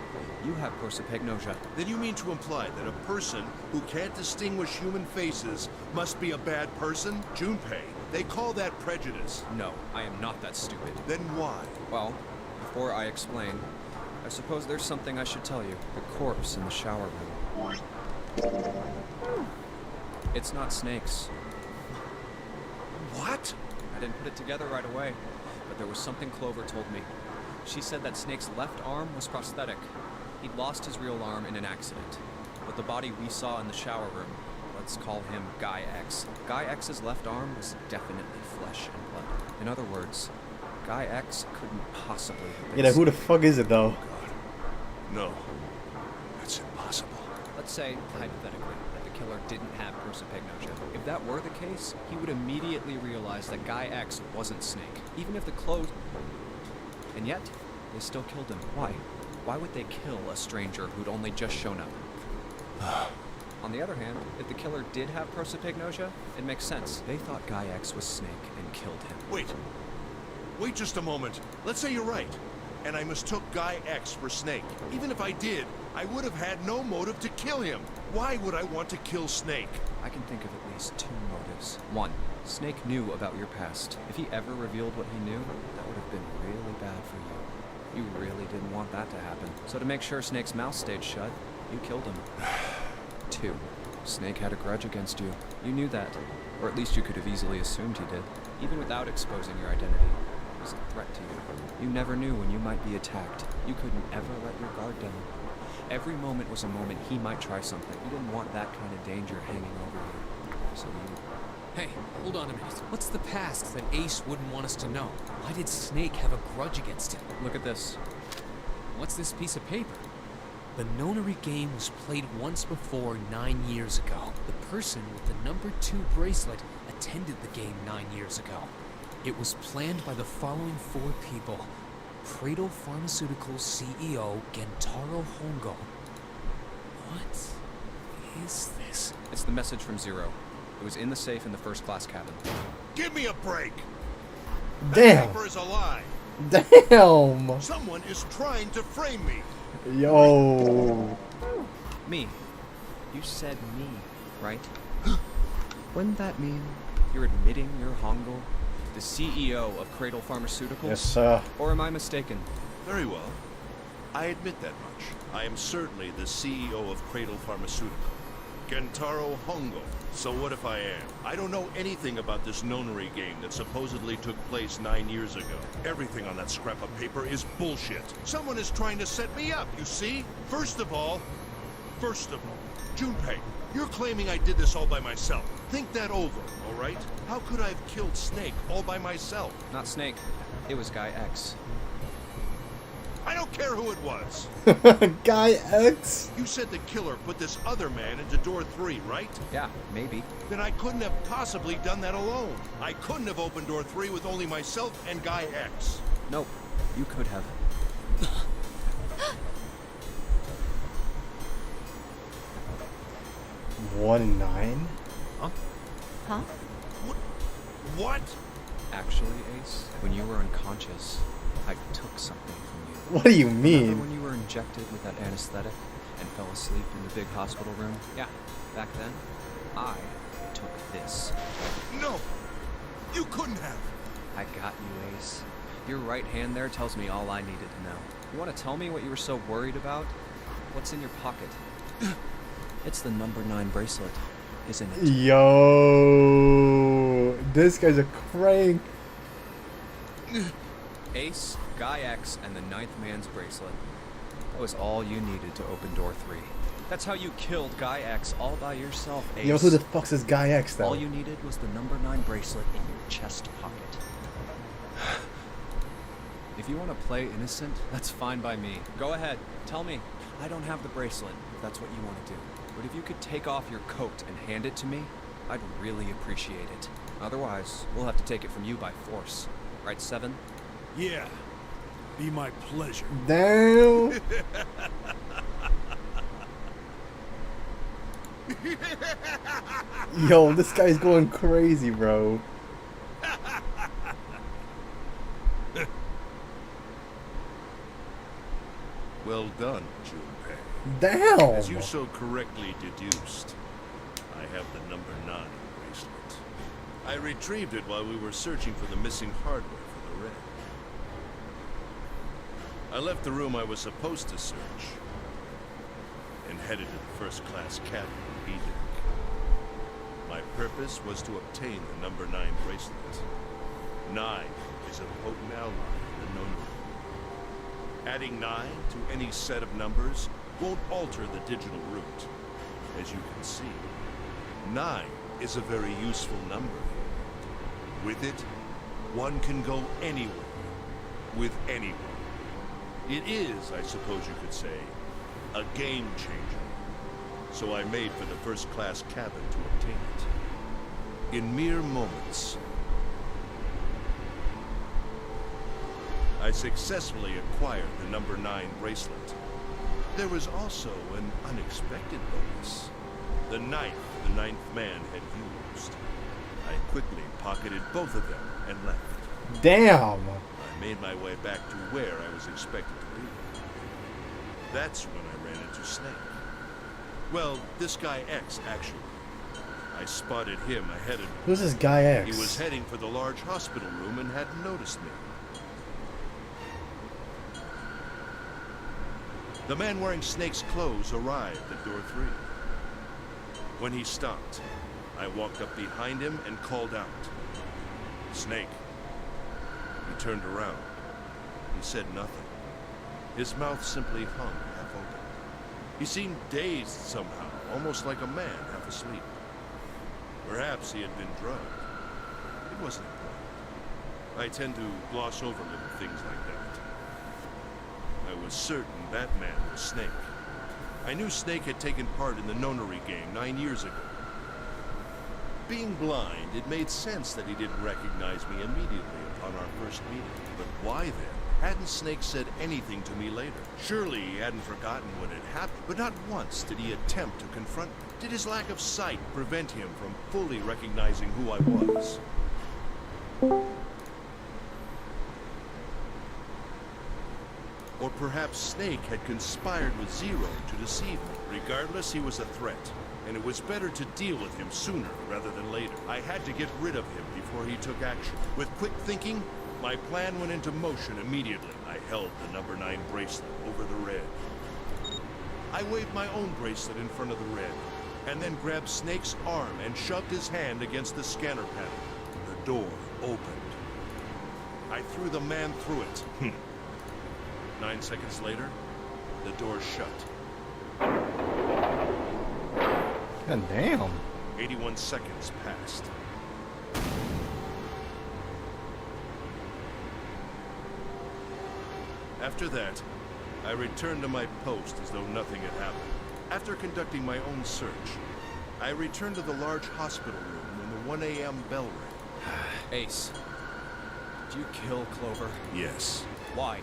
you have prosopagnosia. Then you mean to imply that a person who can't distinguish human faces must be a bad person? Junpei, they call that prejudice. No, I am not that stupid. Then why? Well, before I explain, I suppose there's something I should tell you. The corpse in the shower room. It's not Snake's. What? I didn't put it together right away, but there was something Clover told me. She said that Snake's left arm was prosthetic. He'd lost his real arm in an accident. But the body we saw in the shower room, let's call him Guy X. Guy X's left arm was definitely flesh and blood. In other words, Guy X couldn't possibly have been Yeah, who the fuck is it though? No. That's impossible. Let's say, hypothetically, that the killer didn't have prosopagnosia. If that were the case, he would immediately realize that Guy X wasn't Snake, even if the clothes... And yet, they still killed him. Why? Why would they kill a stranger who'd only just shown up? On the other hand, if the killer did have prosopagnosia, it makes sense. They thought Guy X was Snake and killed him. Wait. Wait just a moment. Let's say you're right. And I mistook Guy X for Snake. Even if I did, I would have had no motive to kill him. Why would I want to kill Snake? I can think of at least 2 motives. 1, Snake knew about your past. If he ever revealed what he knew, that would have been really bad for you. You really didn't want that to happen. So to make sure Snake's mouth stayed shut, you killed him. 2, Snake had a grudge against you. You knew that. Or at least you could have easily assumed he did. Even without exposing your identity. He was a threat to you. You never knew when you might be attacked. You couldn't ever let your guard down. Every moment was a moment he might try something. You didn't want that kind of danger hanging over you. So you... Hey, hold on a minute. What's the past that Ace wouldn't want us to know? Why did Snake have a grudge against him? Look at this. What's this piece of paper? The Nonary game was played once before 9 years ago. The person with the number 2 bracelet attended the game 9 years ago. It was planned by the following 4 people. Cradle Pharmaceuticals CEO Gentaro Hongo. What is this? It's the message from Zero. It was in the safe in the first class cabin. Give me a break! That Damn. paper is a lie. Damn. Someone is trying to frame me. Yo. Me. You said me, right? Wouldn't that mean you're admitting you're Hongo, the CEO of Cradle Pharmaceuticals? Yes, sir. Or am I mistaken? Very well. I admit that much. I am certainly the CEO of Cradle Pharmaceutical. Gentaro Hongo. So what if I am? I don't know anything about this Nonary game that supposedly took place 9 years ago. Everything on that scrap of paper is bullshit. Someone is trying to set me up, you see? First of all, Junpei, you're claiming I did this all by myself. Think that over, all right? How could I have killed Snake all by myself? Not Snake. It was Guy X. I don't care who it was. Guy X. You said the killer put this other man into door 3, right? Yeah, maybe. Then I couldn't have possibly done that alone. I couldn't have opened door 3 with only myself and Guy X. Nope. You could have. 1-9. Huh? What? Actually, Ace, when you were unconscious, I took something from you. What do you Remember mean? when you were injected with that anesthetic and fell asleep in the big hospital room? Yeah, back then, I took this. No! You couldn't have! I got you, Ace. Your right hand there tells me all I needed to know. You want to tell me what you were so worried about? What's in your pocket? It's the number 9 bracelet, isn't it? Yo, this guy's a crank. Ace, Guy X, and the 9th man's bracelet. That was all you needed to open door 3. That's how you killed Guy X all by yourself, Ace. Yo, who the fuck's this Guy X though? All you needed was the number 9 bracelet in your chest pocket. If you want to play innocent, that's fine by me. Go ahead, tell me. I don't have the bracelet, if that's what you want to do. But if you could take off your coat and hand it to me, I'd really appreciate it. Otherwise, we'll have to take it from you by force. Right, Seven? Yeah. Be my pleasure. Damn. Yo, this guy's going crazy, bro. Well done, Junpei. Damn. As you so correctly deduced, I have the number 9 bracelet. I retrieved it while we were searching for the missing hardware for the Red. I left the room I was supposed to search and headed to the first-class cabin on B-deck. My purpose was to obtain the number 9 bracelet. 9 is a potent ally in the Nonary. Adding 9 to any set of numbers won't alter the digital route. As you can see, 9 is a very useful number. With it, one can go anywhere, with anyone. It is, I suppose you could say, a game changer. So I made for the first-class cabin to obtain it. In mere moments, I successfully acquired the number 9 bracelet. There was also an unexpected bonus. The knife the 9th man had used. I quickly pocketed both of them and left. Damn. I made my way back to where I was expected to be. That's when I ran into Snake. Well, this guy X, actually. I spotted him ahead of me. Who's this guy X? He was heading for the large hospital room and hadn't noticed me. The man wearing Snake's clothes arrived at door 3. When he stopped, I walked up behind him and called out, "Snake." He turned around. He said nothing. His mouth simply hung half open. He seemed dazed somehow, almost like a man half asleep. Perhaps he had been drugged. It wasn't important. I tend to gloss over little things like that. I was certain that man was Snake. I knew Snake had taken part in the Nonary gang 9 years ago. Being blind, it made sense that he didn't recognize me immediately upon our first meeting. But why then? Hadn't Snake said anything to me later? Surely he hadn't forgotten what had happened, but not once did he attempt to confront me. Did his lack of sight prevent him from fully recognizing who I was? Or perhaps Snake had conspired with Zero to deceive me. Regardless, he was a threat, and it was better to deal with him sooner rather than later. I had to get rid of him before he took action. With quick thinking, my plan went into motion immediately. I held the number 9 bracelet over the Red. I waved my own bracelet in front of the Red, and then grabbed Snake's arm and shoved his hand against the scanner panel. The door opened. I threw the man through it. 9 seconds later, the door shut. God damn. 81 seconds passed. After that, I returned to my post as though nothing had happened. After conducting my own search, I returned to the large hospital room when the 1 a.m. bell rang. Ace, did you kill Clover? Yes. Why?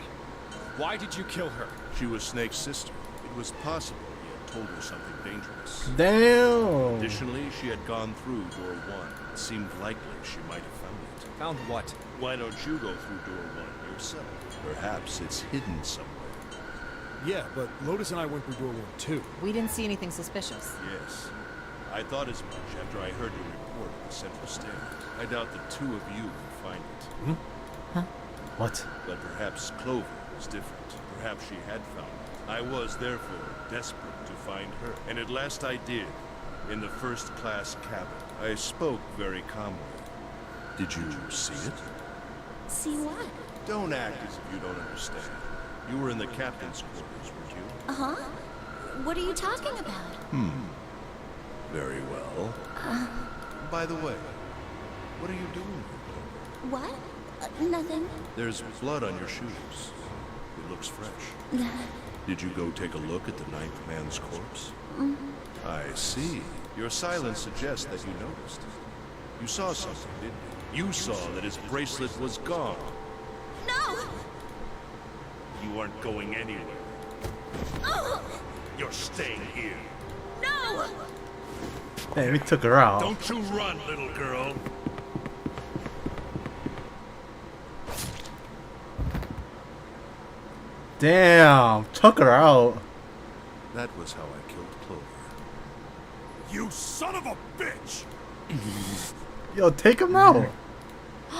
Why did you kill her? She was Snake's sister. It was possible he had told her something dangerous. Damn. Additionally, she had gone through door 1. It seemed likely she might have found it. Found what? Why don't you go through door 1 yourself? Perhaps it's hidden somewhere. Yeah, but Lotus and I went through door 1 too. We didn't see anything suspicious. Yes. I thought as much after I heard your report at the central stand. I doubt the two of you would find it. Huh? What? But perhaps Clover was different. Perhaps she had found it. I was, therefore, desperate to find her. And at last I did, in the first-class cabin. I spoke very calmly. Did you see it? See what? Don't act as if you don't understand. You were in the captain's quarters, weren't you? Uh-huh. What are you talking about? Very well. By the way, what are you doing here, Clover? What? Nothing. There's blood on your shoes. It looks fresh. Did you go take a look at the 9th man's corpse? I see. Your silence suggests that you noticed. You saw something, didn't you? You saw that his bracelet was gone. No! You aren't going anywhere. Oh! You're staying here. No! Damn, he took her out. Don't you run, little girl. Damn, took her out. That was how I killed Clover. You son of a bitch! Yo, take him out. I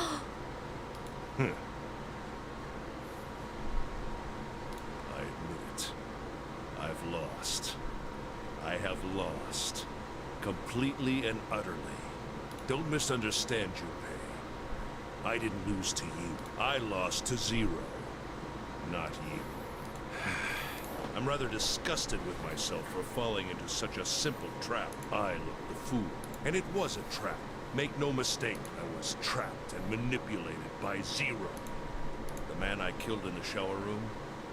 admit it. I've lost. I have lost. Completely and utterly. Don't misunderstand, Junpei. I didn't lose to you. I lost to Zero. Not you. I'm rather disgusted with myself for falling into such a simple trap. I looked the fool. And it was a trap. Make no mistake, I was trapped and manipulated by Zero. The man I killed in the shower room,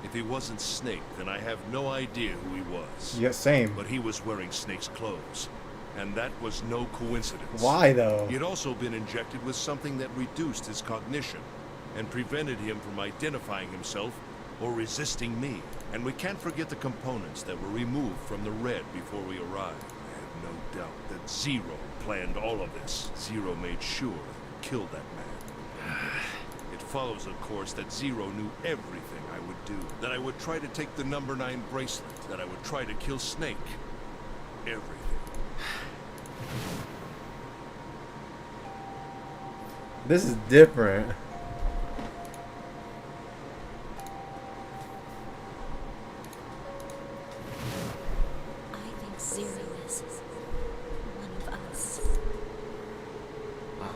if he wasn't Snake, then I have no idea who he was. Yeah, same. But he was wearing Snake's clothes. And that was no coincidence. Why though? He had also been injected with something that reduced his cognition and prevented him from identifying himself or resisting me. And we can't forget the components that were removed from the Red before we arrived. I have no doubt that Zero planned all of this. Zero made sure to kill that man. It follows, of course, that Zero knew everything I would do. That I would try to take the number 9 bracelet. That I would try to kill Snake. Everything. This is different. I think Zero is one of us. Wow.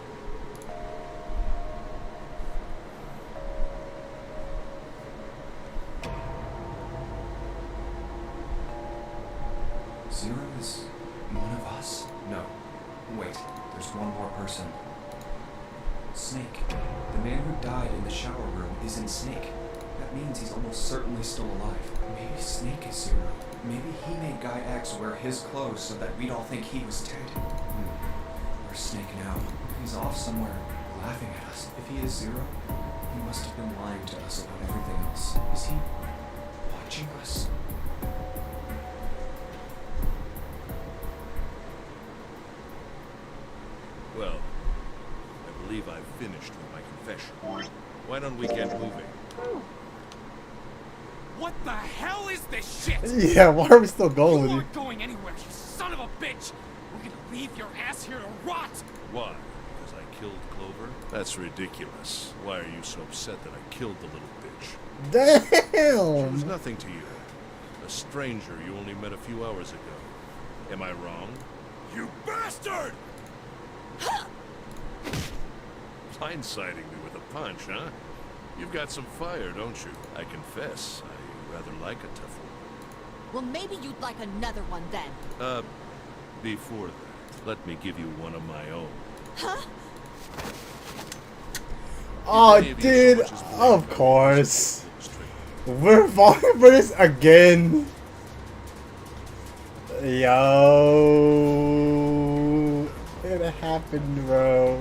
Zero is one of us? No. Wait, there's one more person. Snake. The man who died in the shower room isn't Snake. That means he's almost certainly still alive. Maybe Snake is Zero. Maybe he made Guy X wear his clothes so that we'd all think he was dead. Where's Snake now? He's off somewhere, laughing at us. If he is Zero, he must have been lying to us about everything else. Is he watching us? Well, I believe I've finished with my confession. Why don't we get moving? What the hell is this shit? Yeah, why are we still going with You you? aren't going anywhere, you son of a bitch! We're gonna leave your ass here to rot! Why? Because I killed Clover? That's ridiculous. Why are you so upset that I killed the little bitch? She was Damn. nothing to you. A stranger you only met a few hours ago. Am I wrong? You bastard! Blindsiding me with a punch, huh? You've got some fire, don't you? I confess, I rather like a tough one. Well, maybe you'd like another one then. Before that, let me give you one of my own. Huh? Oh, Maybe so dude, much as blame of me. course. Straight. We're falling for this again. Yo, it happened, bro.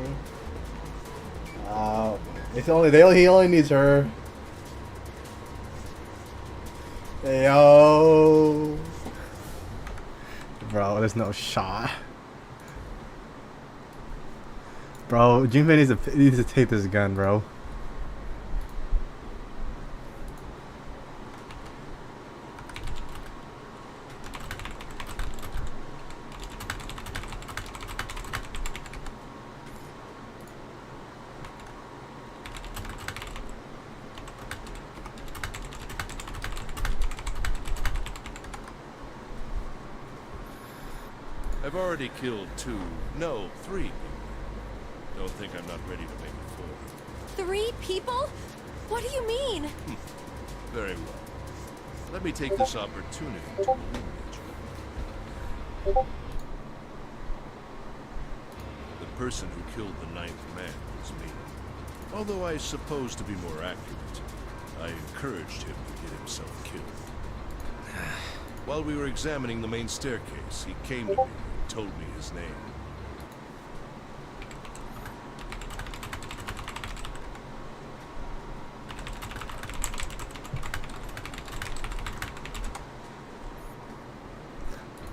He only needs her. Yo, bro, there's no shot. Bro, Junpei needs to take this gun, bro. I've already killed 3 people. Don't think I'm not ready to make it 4. 3 people? What do you mean? Very well. Let me take this opportunity to eliminate you. The person who killed the 9th man was me. Although I suppose to be more accurate, I encouraged him to get himself killed. While we were examining the main staircase, he came to me and told me his name.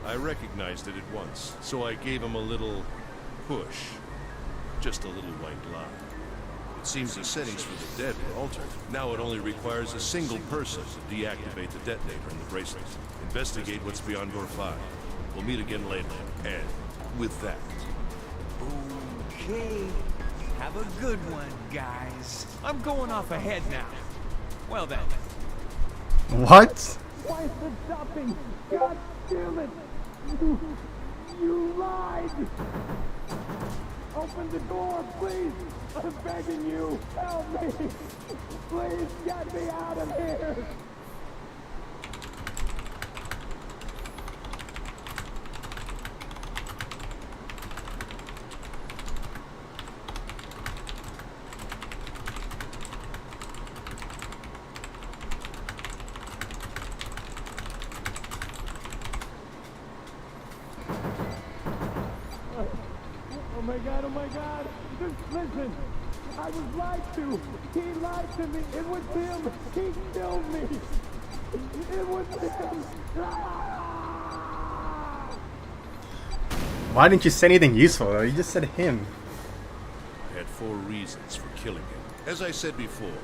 I recognized it at once, so I gave him a little push. Just a little white lie. It seems the settings for the dead were altered. Now it only requires a single person to deactivate the detonator in the bracelet. Investigate what's beyond door 5. We'll meet again later. And with that, Okay. Have a good one, guys. I'm going off ahead now. Well then. What? Why is it stopping? God damn it! You lied! Open the door, please! I'm begging you! Help me! Please get me out of here! Oh my god, just listen, I was lied to, he lied to me, it was him, he killed me, it was him. Why didn't you say anything useful though? You just said him. I had 4 reasons for killing him. As I said before,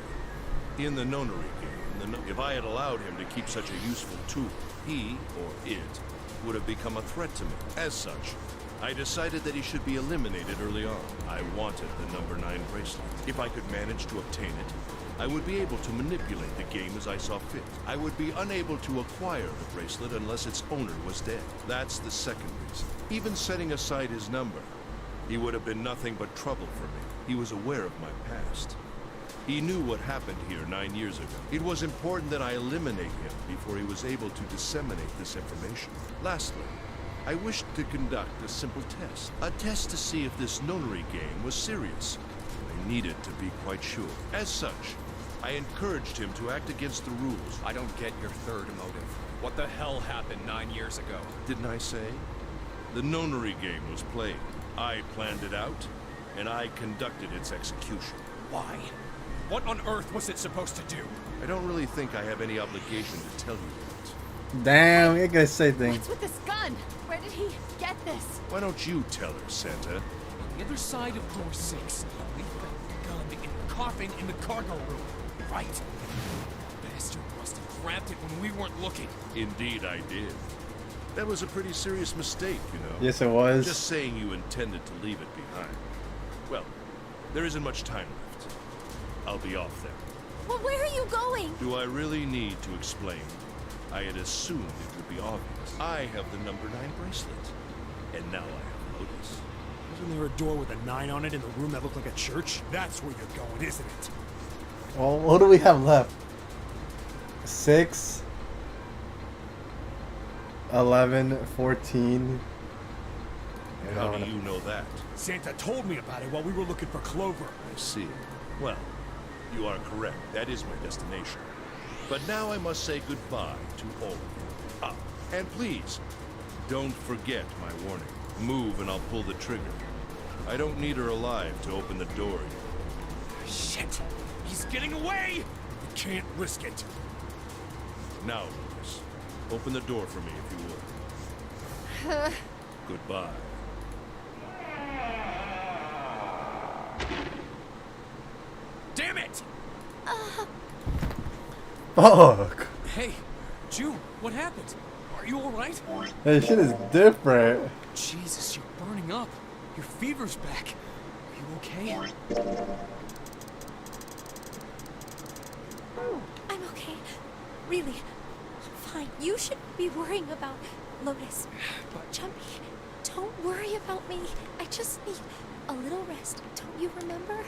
in the nonary game, if I had allowed him to keep such a useful tool, he, or it, would have become a threat to me. As such, I decided that he should be eliminated early on. I wanted the number 9 bracelet. If I could manage to obtain it, I would be able to manipulate the game as I saw fit. I would be unable to acquire the bracelet unless its owner was dead. That's the second reason. Even setting aside his number, he would have been nothing but trouble for me. He was aware of my past. He knew what happened here 9 years ago. It was important that I eliminate him before he was able to disseminate this information. Lastly, I wished to conduct a simple test. A test to see if this nonary game was serious. I needed to be quite sure. As such, I encouraged him to act against the rules. I don't get your third motive. What the hell happened 9 years ago? Didn't I say? The nonary game was played. I planned it out, and I conducted its execution. Why? What on earth was it supposed to do? I don't really think I have any obligation to tell you that. Damn, you're gonna say things. What's with this gun? Where did he get this? Why don't you tell her, Santa? On the other side of door 6, we found the gun in the coffin in the cargo room. Right. The bastard must have grabbed it when we weren't looking. Indeed I did. That was a pretty serious mistake, you know. Yes, it was. Just saying you intended to leave it behind. Well, there isn't much time left. I'll be off then. Well, where are you going? Do I really need to explain? I had assumed it would be obvious. I have the number 9 bracelet. And now I have Lotus. Wasn't there a door with a 9 on it in the room that looked like a church? That's where you're going, isn't it? Well, what do we have left? 6, 11, 14. And how do you know that? Santa told me about it while we were looking for Clover. I see. Well, you are correct. That is my destination. But now I must say goodbye to all of you. Ah, and please, don't forget my warning. Move and I'll pull the trigger. I don't need her alive to open the door. Shit! He's getting away! We can't risk it. Now, Lucas, open the door for me if you would. Goodbye. Damn it! Fuck. Hey, June, what happened? Are you alright? This shit is different. Jesus, you're burning up. Your fever's back. Are you okay? I'm okay. Really. I'm fine. You shouldn't be worrying about Lotus. But Jumpy, don't worry about me. I just need a little rest. Don't you remember?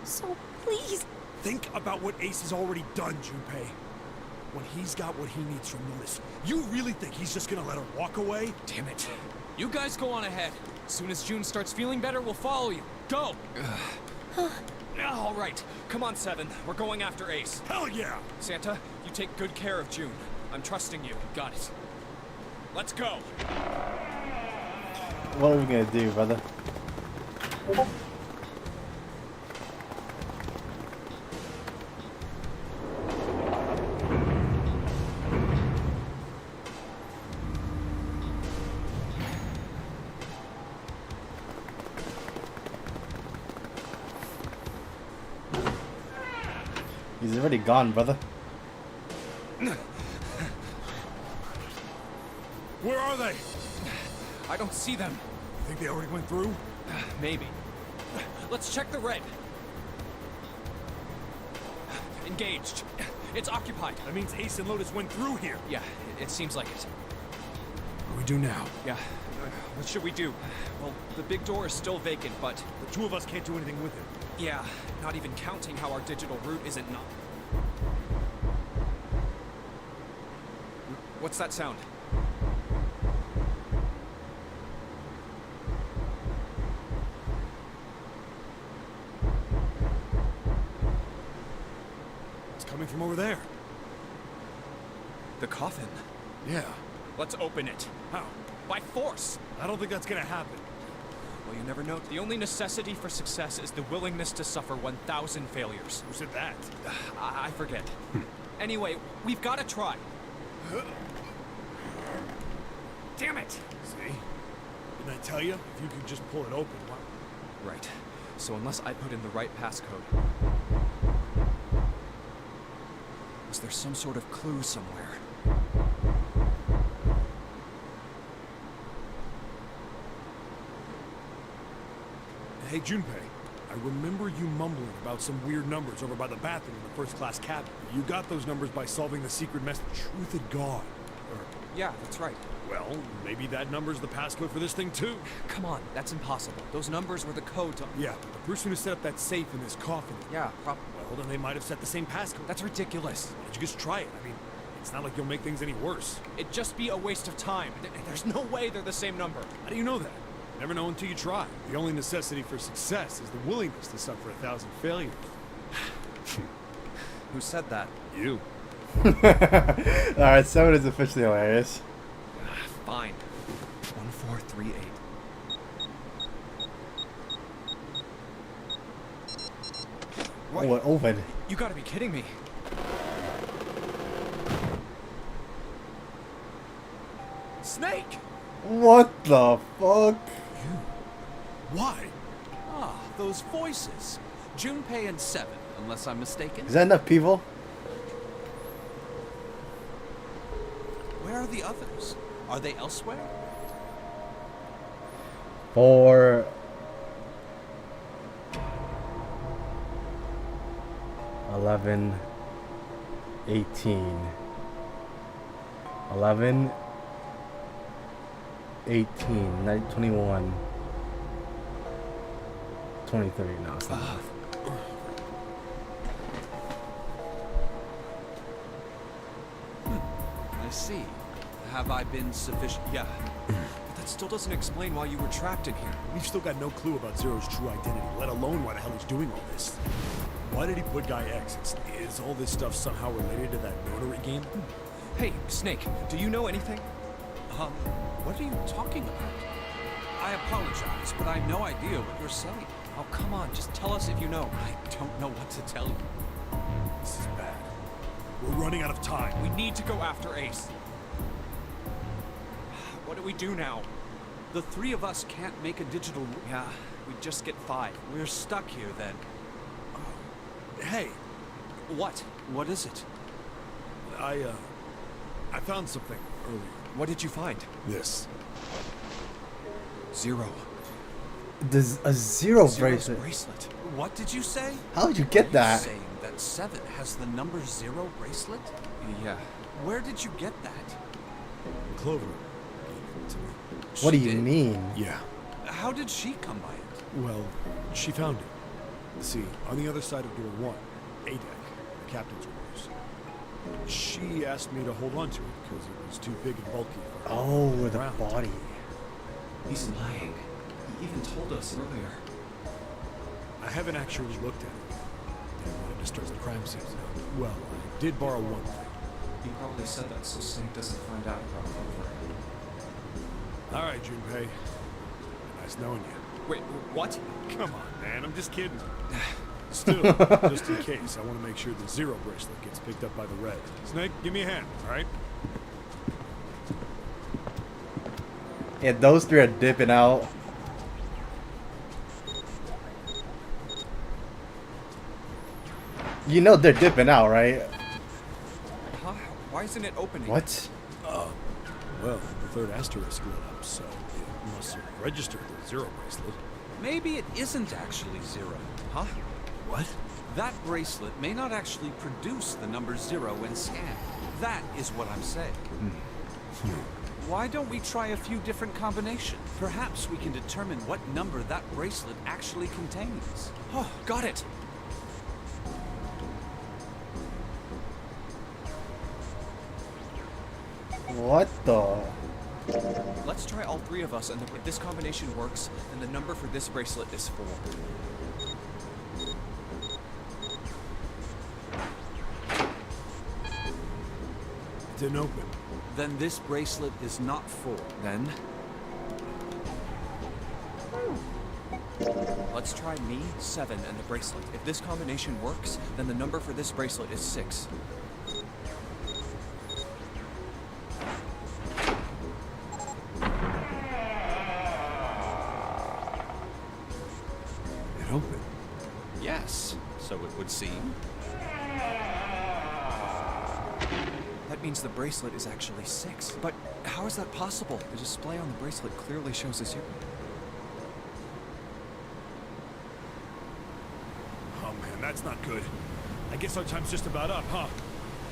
So please. Think about what Ace has already done, Junpei. When he's got what he needs from Lotus, you really think he's just gonna let her walk away? damn it. You guys go on ahead. As soon as June starts feeling better, we'll follow you. Go! All right. Come on, Seven. We're going after Ace. Hell yeah! Santa, you take good care of June. I'm trusting you. Got it. Let's go. What are we gonna do, brother? He's already gone, brother. Where are they? I don't see them. Think they already went through? Maybe. Let's check the red. Engaged. It's occupied. That means Ace and Lotus went through here. Yeah, it seems like it. What do we do now? Yeah. What should we do? Well, the big door is still vacant, but The two of us can't do anything with it. yeah, not even counting how our digital route isn't not. What's that sound? It's coming from over there. The coffin. Yeah. Let's open it. How? By force! I don't think that's gonna happen. Well, you never know. The only necessity for success is the willingness to suffer 1,000 failures. Who said that? I forget. Anyway, we've got to try. Damn it! See? Didn't I tell you? If you could just pull it open, why? Right. So unless I put in the right passcode... Was there some sort of clue somewhere? Hey, Junpei. I remember you mumbling about some weird numbers over by the bathroom in the first-class cabin. You got those numbers by solving the secret message. Truth had gone. Or, Yeah, that's right. well, maybe that number's the passcode for this thing, too. Come on, that's impossible. Those numbers were the code to... Yeah, but the person who set up that safe in this coffin... Yeah, probably. Well, then they might have set the same passcode. That's ridiculous. Why don't you just try it? I mean, it's not like you'll make things any worse. It'd just be a waste of time. There's no way they're the same number. How do you know that? Never know until you try. The only necessity for success is the willingness to suffer 1,000 failures. Who said that? You. Alright, 7 is officially hilarious. Fine. 1438. Oh, it opened. You gotta be kidding me. Snake! What the fuck? Why? Ah, those voices. Junpei and Seven, unless I'm mistaken. Is that enough people? Where are the others? Are they elsewhere? For 11, 18, 11, 18, 21, 23. No, it's not enough. I see. Have I been sufficient? Yeah. But that still doesn't explain why you were trapped in here. We've still got no clue about Zero's true identity, let alone why the hell he's doing all this. Why did he put Guy X? Is all this stuff somehow related to that notary game? Hey, Snake, do you know anything? What are you talking about? I apologize, but I have no idea what you're saying. Oh, come on, just tell us if you know. I don't know what to tell you. This is bad. We're running out of time. We need to go after Ace. What do we do now? The three of us can't make a digital... Yeah, we just get 5. We're stuck here then. Hey, What? What is it? I found something earlier. What did you find? This. 0. There's a zero Zero's bracelet. bracelet. What did you say? How did you get Are that? you saying that Seven has the number 0 bracelet? Yeah. Where did you get that? Clover gave it to me. What do She you did? mean? Yeah. How did she come by it? Well, she found it. See, on the other side of door 1, A-deck, the captain's quarters. She asked me to hold on to it because it was too big and bulky for her. Oh, the Around. body. He's lying. He even told us earlier. I haven't actually looked at it. Didn't want to disturb the crime scene. Well, I did borrow one thing. He probably said that so Snake doesn't find out about Clover. All right, Junpei. Nice knowing you. Wait, what? Come on, man. I'm just kidding. Still, just in case, I want to make sure the 0 bracelet gets picked up by the red. Snake, give me a hand, all right? Yeah, those 3 are dipping out. You know they're dipping out, right? Huh? Why isn't it opening? What? Well, the third asterisk lit up, so it must have registered the zero bracelet. Maybe it isn't actually zero. Huh? What? That bracelet may not actually produce the number zero when scanned. That is what I'm saying. Why don't we try a few different combinations? Perhaps we can determine what number that bracelet actually contains. Oh, got it. What the? Let's try all three of us, and if this combination works, then the number for this bracelet is 4. Didn't open. Then this bracelet is not 4. Then... let's try me, 7, and the bracelet. If this combination works, then the number for this bracelet is 6. It opened. Yes, so it would seem. That means the bracelet is actually 6. But how is that possible? The display on the bracelet clearly shows a 0. Oh man, that's not good. I guess our time's just about up, huh?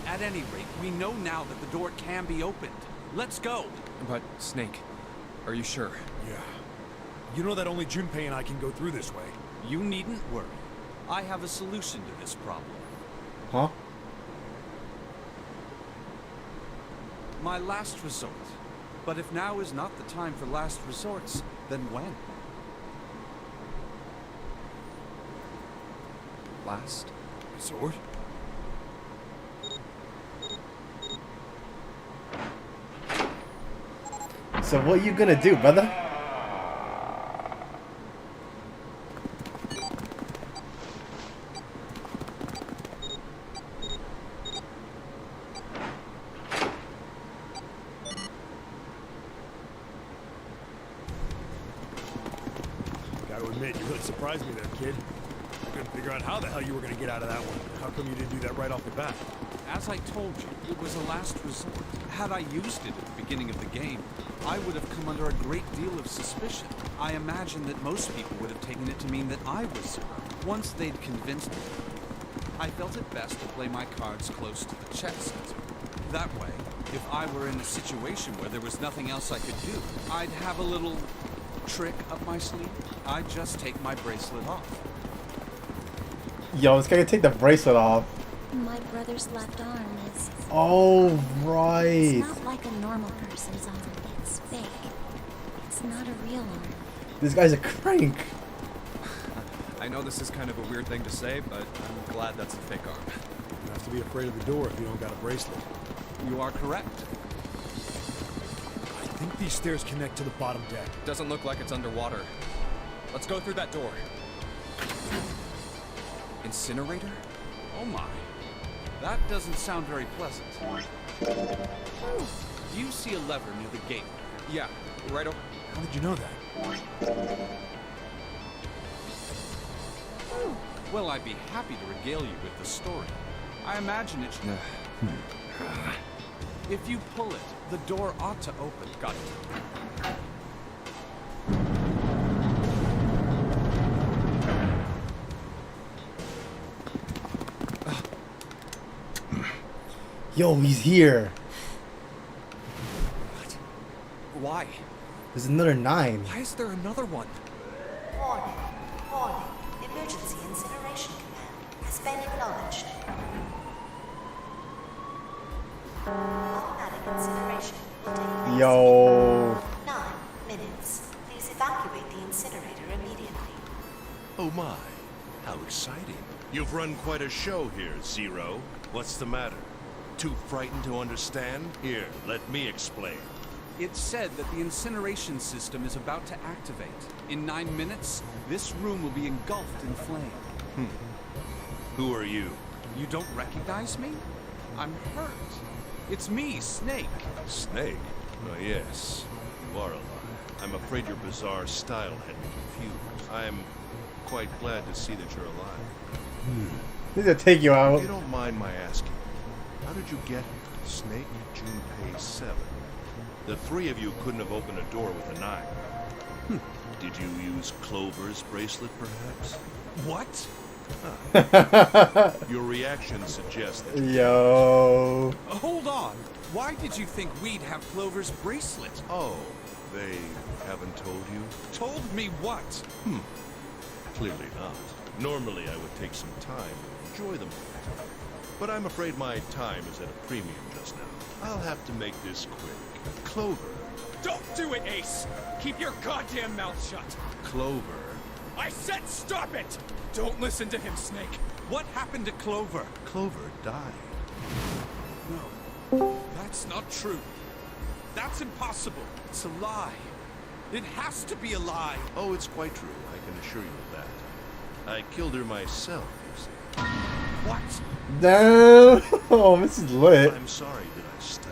At any rate, we know now that the door can be opened. Let's go! But, Snake, are you sure? Yeah. You know that only Junpei and I can go through this way. You needn't worry. I have a solution to this problem. Huh? My last resort. But if now is not the time for last resorts, then when? Last? Resort? So what you gonna do, brother? Gotta admit, you really surprised me there, kid. I couldn't figure out how the hell you were gonna get out of that one. How come you didn't do that right off the bat? As I told you, it was a last resort. Had I used it at the beginning of the game, I would have come under a great deal of suspicion. I imagine that most people would have taken it to mean that I was Zero. Once they'd convinced me, I felt it best to play my cards close to the chest. That way, if I were in a situation where there was nothing else I could do, I'd have a little trick up my sleeve. I'd just take my bracelet off. Yo, this guy can take the bracelet off. My brother's left arm is... Oh, It's right. not like a normal person's arm. It's fake. It's not a real arm. This guy's a crank. I know this is kind of a weird thing to say, but I'm glad that's a fake arm. You have to be afraid of the door if you don't got a bracelet. You are correct. I think these stairs connect to the bottom deck. Doesn't look like it's underwater. Let's go through that door. Incinerator? Oh my. That doesn't sound very pleasant. Do you see a lever near the gate? Yeah, right over. How did you know that? Well, I'd be happy to regale you with the story. I imagine it should... If you pull it, the door ought to open. Got it. Yo, he's here. What? Why? There's another 9. Why is there another one? Warning. Warning. Emergency incineration command has been acknowledged. Automatic incineration will take place. Yo. 9 minutes. Please evacuate the incinerator immediately. Oh my, how exciting. You've run quite a show here, Zero. What's the matter? Too frightened to understand? Here, let me explain. It's said that the incineration system is about to activate. In 9 minutes, this room will be engulfed in flame. Who are you? You don't recognize me? I'm hurt. It's me, Snake. Snake? Oh yes, you are alive. I'm afraid your bizarre style had me confused. I'm quite glad to see that you're alive. Need to take you If out. you don't mind my asking, how did you get here? Snake, Junpei 7. The three of you couldn't have opened a door with a knife. Did you use Clover's bracelet, perhaps? What? Your reaction suggests that you... Yo. Hold on. Why did you think we'd have Clover's bracelet? Oh, they haven't told you? Told me what? Clearly not. Normally I would take some time and enjoy the moment. But I'm afraid my time is at a premium just now. I'll have to make this quick. Clover. Don't do it, Ace! Keep your goddamn mouth shut! Clover. I said stop it! Don't listen to him, Snake. What happened to Clover? Clover died. No. That's not true. That's impossible. It's a lie. It has to be a lie. Oh, it's quite true. I can assure you of that. I killed her myself, you see. What? Damn. Oh, this is lit. I'm sorry, did I stutter?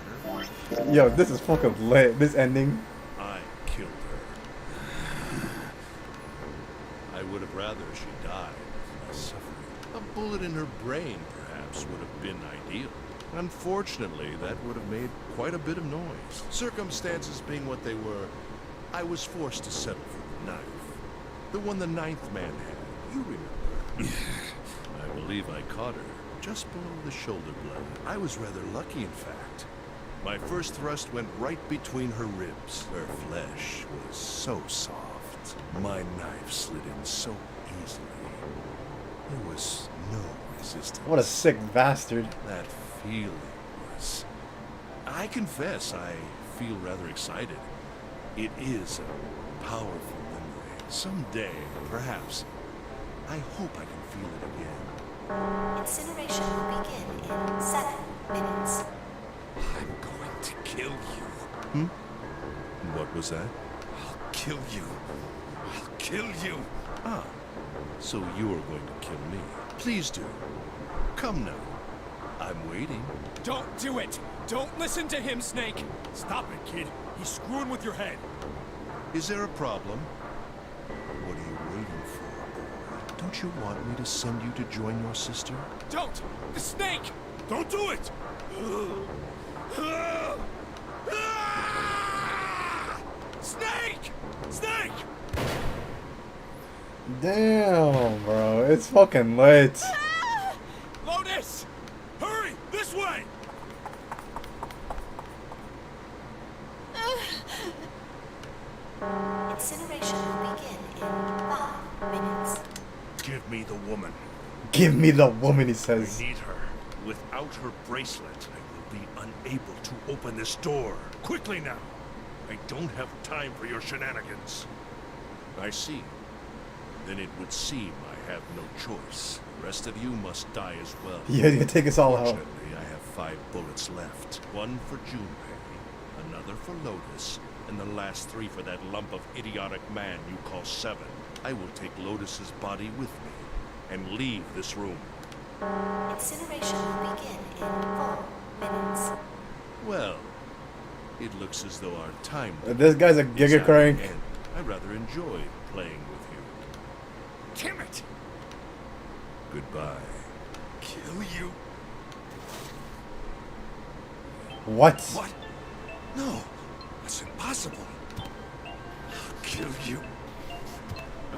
Yo, this is fucking lit. This ending. I killed her. I would have rather she died than less suffering. A bullet in her brain, perhaps, would have been ideal. Unfortunately, that would have made quite a bit of noise. Circumstances being what they were, I was forced to settle for the knife. The one the ninth man had. You remember. I believe I caught her just below the shoulder blade. I was rather lucky, in fact. My first thrust went right between her ribs. Her flesh was so soft. My knife slid in so easily. There was no resistance. What a sick bastard. That feeling was... I confess, I feel rather excited. It is a powerful memory. Someday, perhaps, I hope I can feel it again. Incineration will begin in 7 minutes. I'm going to kill you. What was that? I'll kill you. I'll kill you. Ah, so you are going to kill me. Please do. Come now. I'm waiting. Don't do it! Don't listen to him, Snake! Stop it, kid. He's screwing with your head. Is there a problem? What are you waiting for? Don't you want me to send you to join your sister? Don't! The Snake! Don't do it! Snake! Snake! Damn, bro. It's fucking lit. Lotus! Hurry! This way! Incineration will begin in 5 minutes. Give me the woman. Give me the woman, he I says. need her. Without her bracelet, I will be unable to open this door. Quickly now. I don't have time for your shenanigans. I see. Then it would seem I have no choice. The rest of you must die as well. Yeah, you take us all out. Fortunately, I have 5 bullets left. 1 for Junpei, another for Lotus, and the last 3 for that lump of idiotic man you call 7. I will take Lotus's body with me and leave this room. Incineration will begin in 4 minutes. Well, it looks as though our time This guy's a is giga at crank. an end. I rather enjoyed playing with you. Damn it! Goodbye. Kill you? What? What? No, that's impossible. I'll kill you.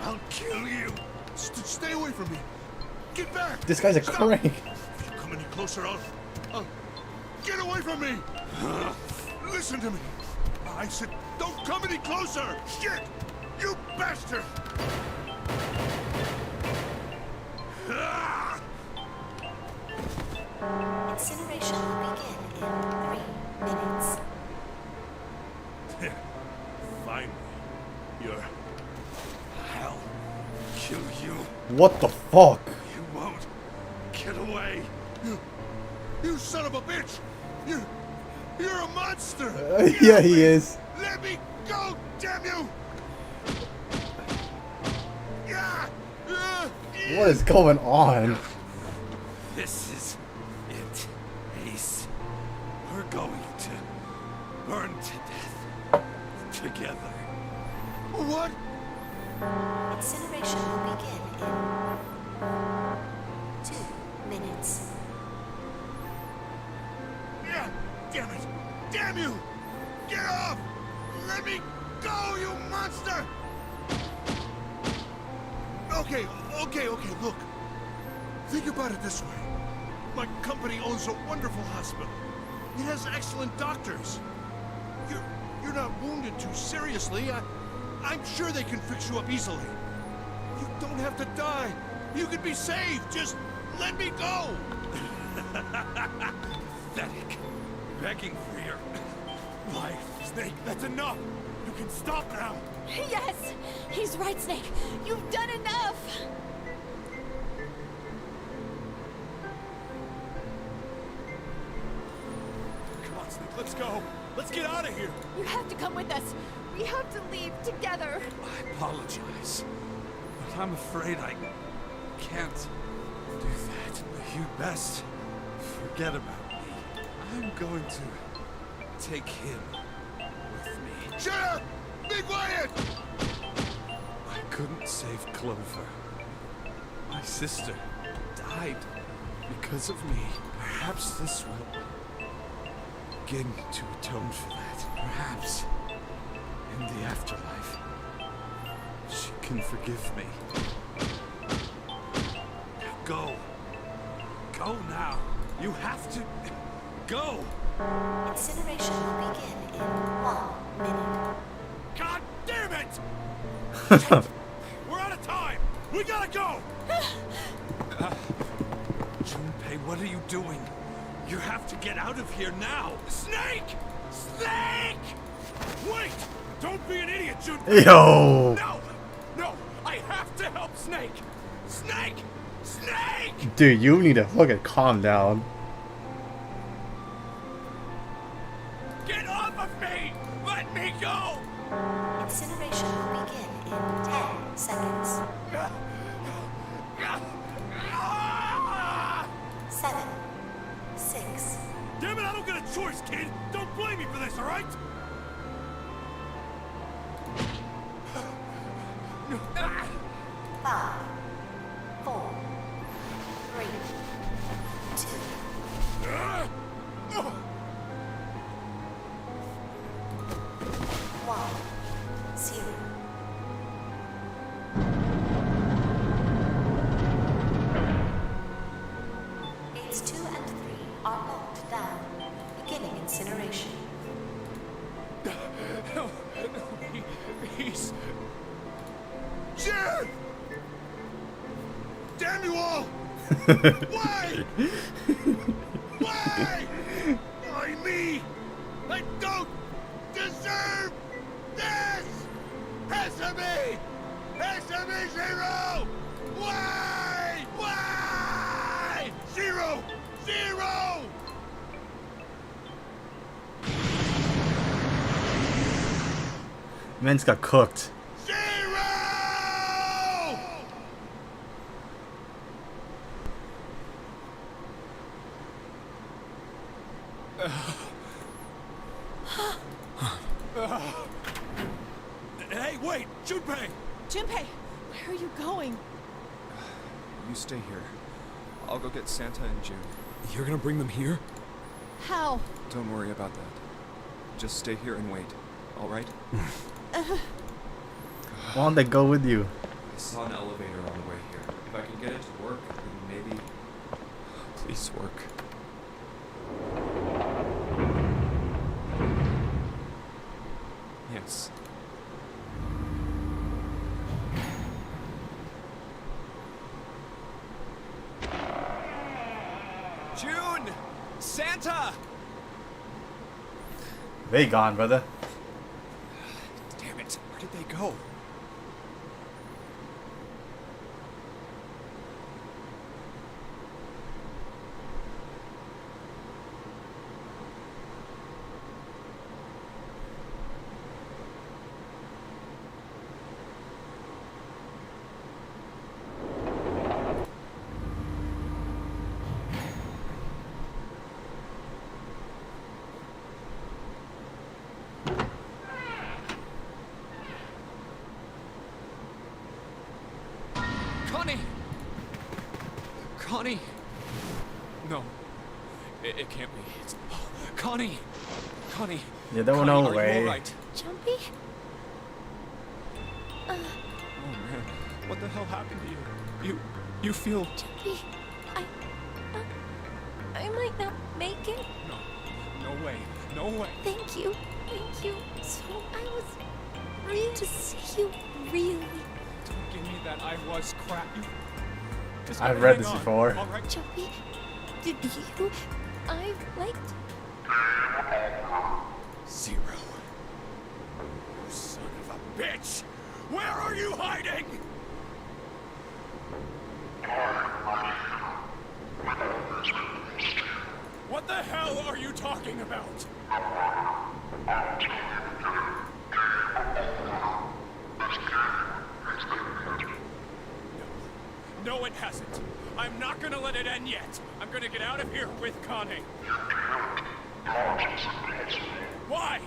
I'll kill you. Stay away from me. Get back. This guy's a Stop. crank. If you come any closer, I'll... Get away from me. Listen to me. I said, don't come any closer. Shit. You bastard. Incineration will begin in 3 minutes. Finally. You're... I'll kill you. What the fuck? You won't get away. You son of a bitch. You're a monster. Yeah, he is. Let me go, damn you. What is going on? This is it, Ace. We're going to burn to death together. What? Incineration will begin in 2 Damn you! Get off! Let me go, you monster! Okay, look. Think about it this way. My company owns a wonderful hospital. It has excellent doctors. You're not wounded too seriously. I'm sure they can fix you up easily. You don't have to die. You can be saved. Just let me go. Pathetic. Begging for your life. Snake, that's enough. You can stop now. Yes! He's right, Snake. You've done enough! Come on, Snake, let's go. Let's get out of here. You have to come with us. We have to leave together. I apologize, but I'm afraid I can't do that. You'd best forget about me. I'm going to take him with me. Shut up! Be quiet! I couldn't save Clover. My sister died because of me. Perhaps this will begin to atone for that. Perhaps in the afterlife, she can forgive me. Now go. Go now. You have to go. Incineration will begin in 1 minute. God damn it! We're out of time! We gotta go! Junpei, what are you doing? You have to get out of here now. Snake! Snake! Wait! Don't be an idiot, Junpei! Yo! No! I have to help Snake! Snake! Snake! Dude, you need to fucking calm down. Get off of me! Let me go! Incineration will begin in 10 seconds. 7, 6. Damn it, I don't get a choice, kid! Don't blame me for this, alright? 5, 4, 3, 2. 1, 0. Gates 2 and 3 are locked down. Beginning incineration. No, please. Sheriff! Damn you all! Why? Why? Why me? I don't deserve this! Has to be! Has to be Zero! Why? Why? Zero! Zero! Man's got cooked. Zero! Hey, wait! Junpei! Junpei, where are you going? You stay here. I'll go get Santa and June. You're gonna bring them here? How? Don't worry about that. Just stay here and wait. All right? Why don't they go with you? I saw an elevator on the way here. If I can get it to work, then maybe... Please work. Yes. June! Santa! They gone, brother. Damn it, where did they go? Connie! Connie! No. It can't be. It's... Connie! Connie. Yeah, there were Connie, no are way. you all right? Jumpy? Oh man, what the hell happened to you? You feel? Jumpy, I might not make it. No way, no way. Thank you. So I was real to see you, really. Don't give me that I was crap. Just I've gotta read hang this on, before. all right? Jumpy, did you? I liked. Zero. You son of a bitch! Where are you hiding? What the hell are you talking about? No, it hasn't. I'm not gonna let it end yet. I'm gonna get out of here with Connie. Why?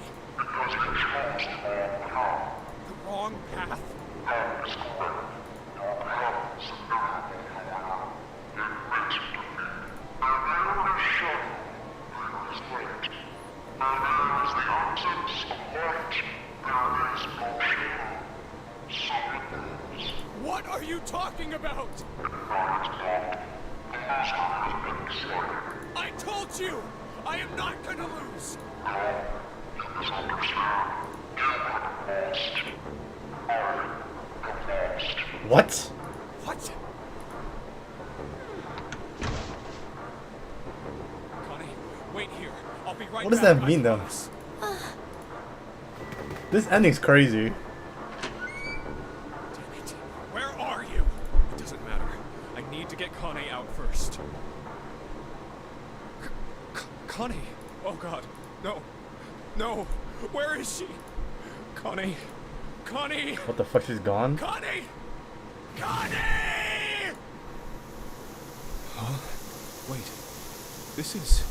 The wrong path? What are you talking about? I told you! I am not gonna lose! What? What? Connie, wait here. I'll be right What does back, that I mean, though? promise. This ending's crazy. Damn it. Where are you? It doesn't matter. I need to get Connie out first. Connie! Oh god. No. No. Where is she? Connie. Connie! What the fuck? She's gone? Connie! Connie! Huh? Wait. This is...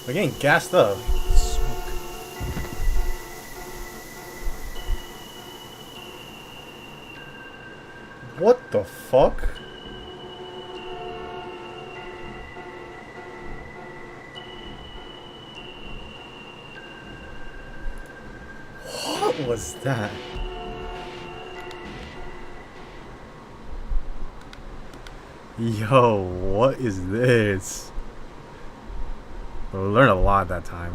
We're getting gassed up. smoke. What the fuck? What was that? Yo, what is this? We learned a lot that time.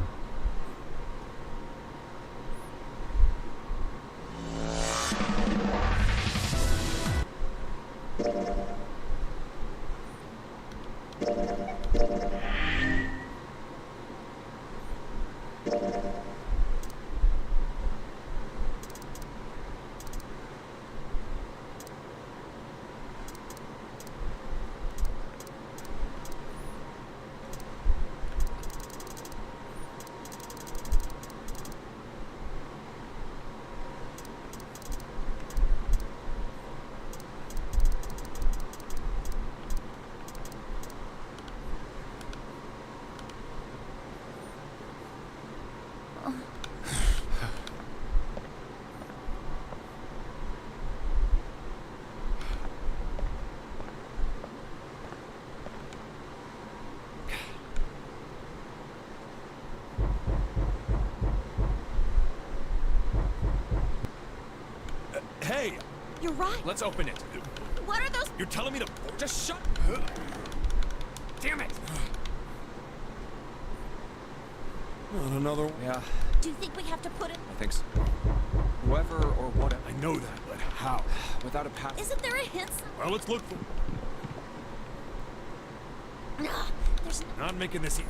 Hey! You're right. Let's open it. What are those? You're telling me to... Just shut... Damn it! Not another one. Yeah, Do you think we have to put it? I think so. Whoever or whatever. I know that, but how? Without a path... Isn't there a hint? Well, let's look for... No, there's. Not making this easy.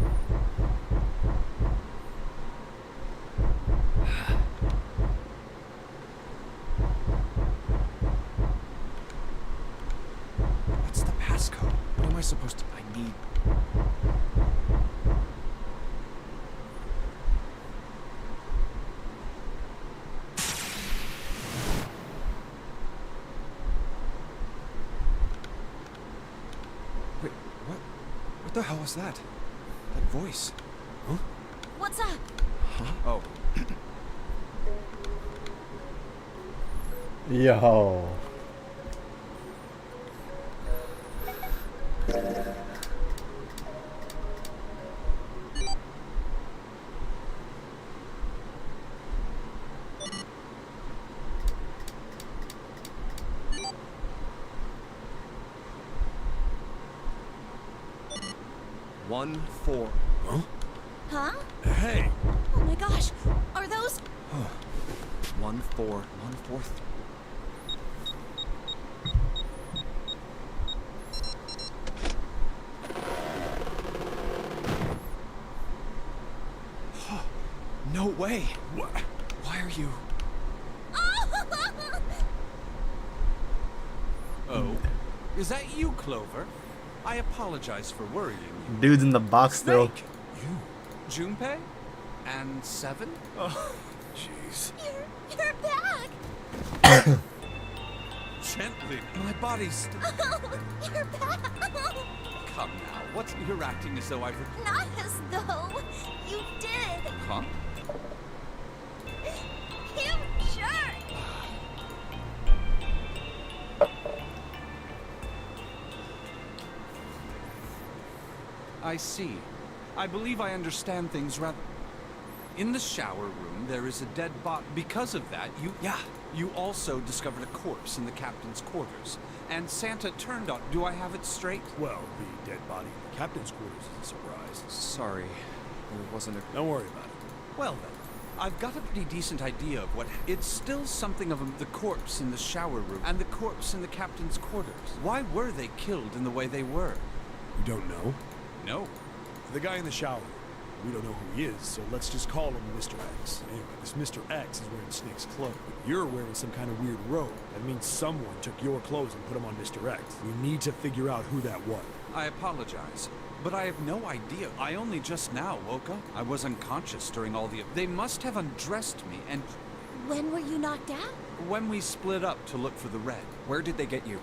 What's the passcode? What am I supposed to... I need... Wait, what? What the hell was that? That voice? Huh? What's up? Huh? Oh. Yo. 1-4. Huh? Huh? Hey! Oh my gosh. Are those... 1-4. 1-4. No way! What? Why are you... Oh, is that you, Clover? I apologize for worrying you. Dude's in the box still. Snake! You? Junpei? And 7? Oh, jeez. You're back. Gently, my body's... You're back. Come now, what's... You're acting as though I've... Not as though you did. Huh? You jerk. I see. I believe I understand things rather... In the shower room, there is a dead body. Because of that, you also discovered a corpse in the captain's quarters. And Santa turned on... Do I have it straight? Well, the dead body in the captain's quarters is a surprise. Sorry. There wasn't a... Don't worry about it. Well then, I've got a pretty decent idea of what... It's still something of the corpse in the shower room and the corpse in the captain's quarters. Why were they killed in the way they were? You don't know? No. The guy in the shower. We don't know who he is, so let's just call him Mr. X. Anyway, this Mr. X is wearing Snake's clothes. But you're wearing some kind of weird robe. That means someone took your clothes and put them on Mr. X. We need to figure out who that was. I apologize, but I have no idea. I only just now woke up. I was unconscious during all the... They must have undressed me, and When were you knocked out? when we split up to look for the red. Where did they get you?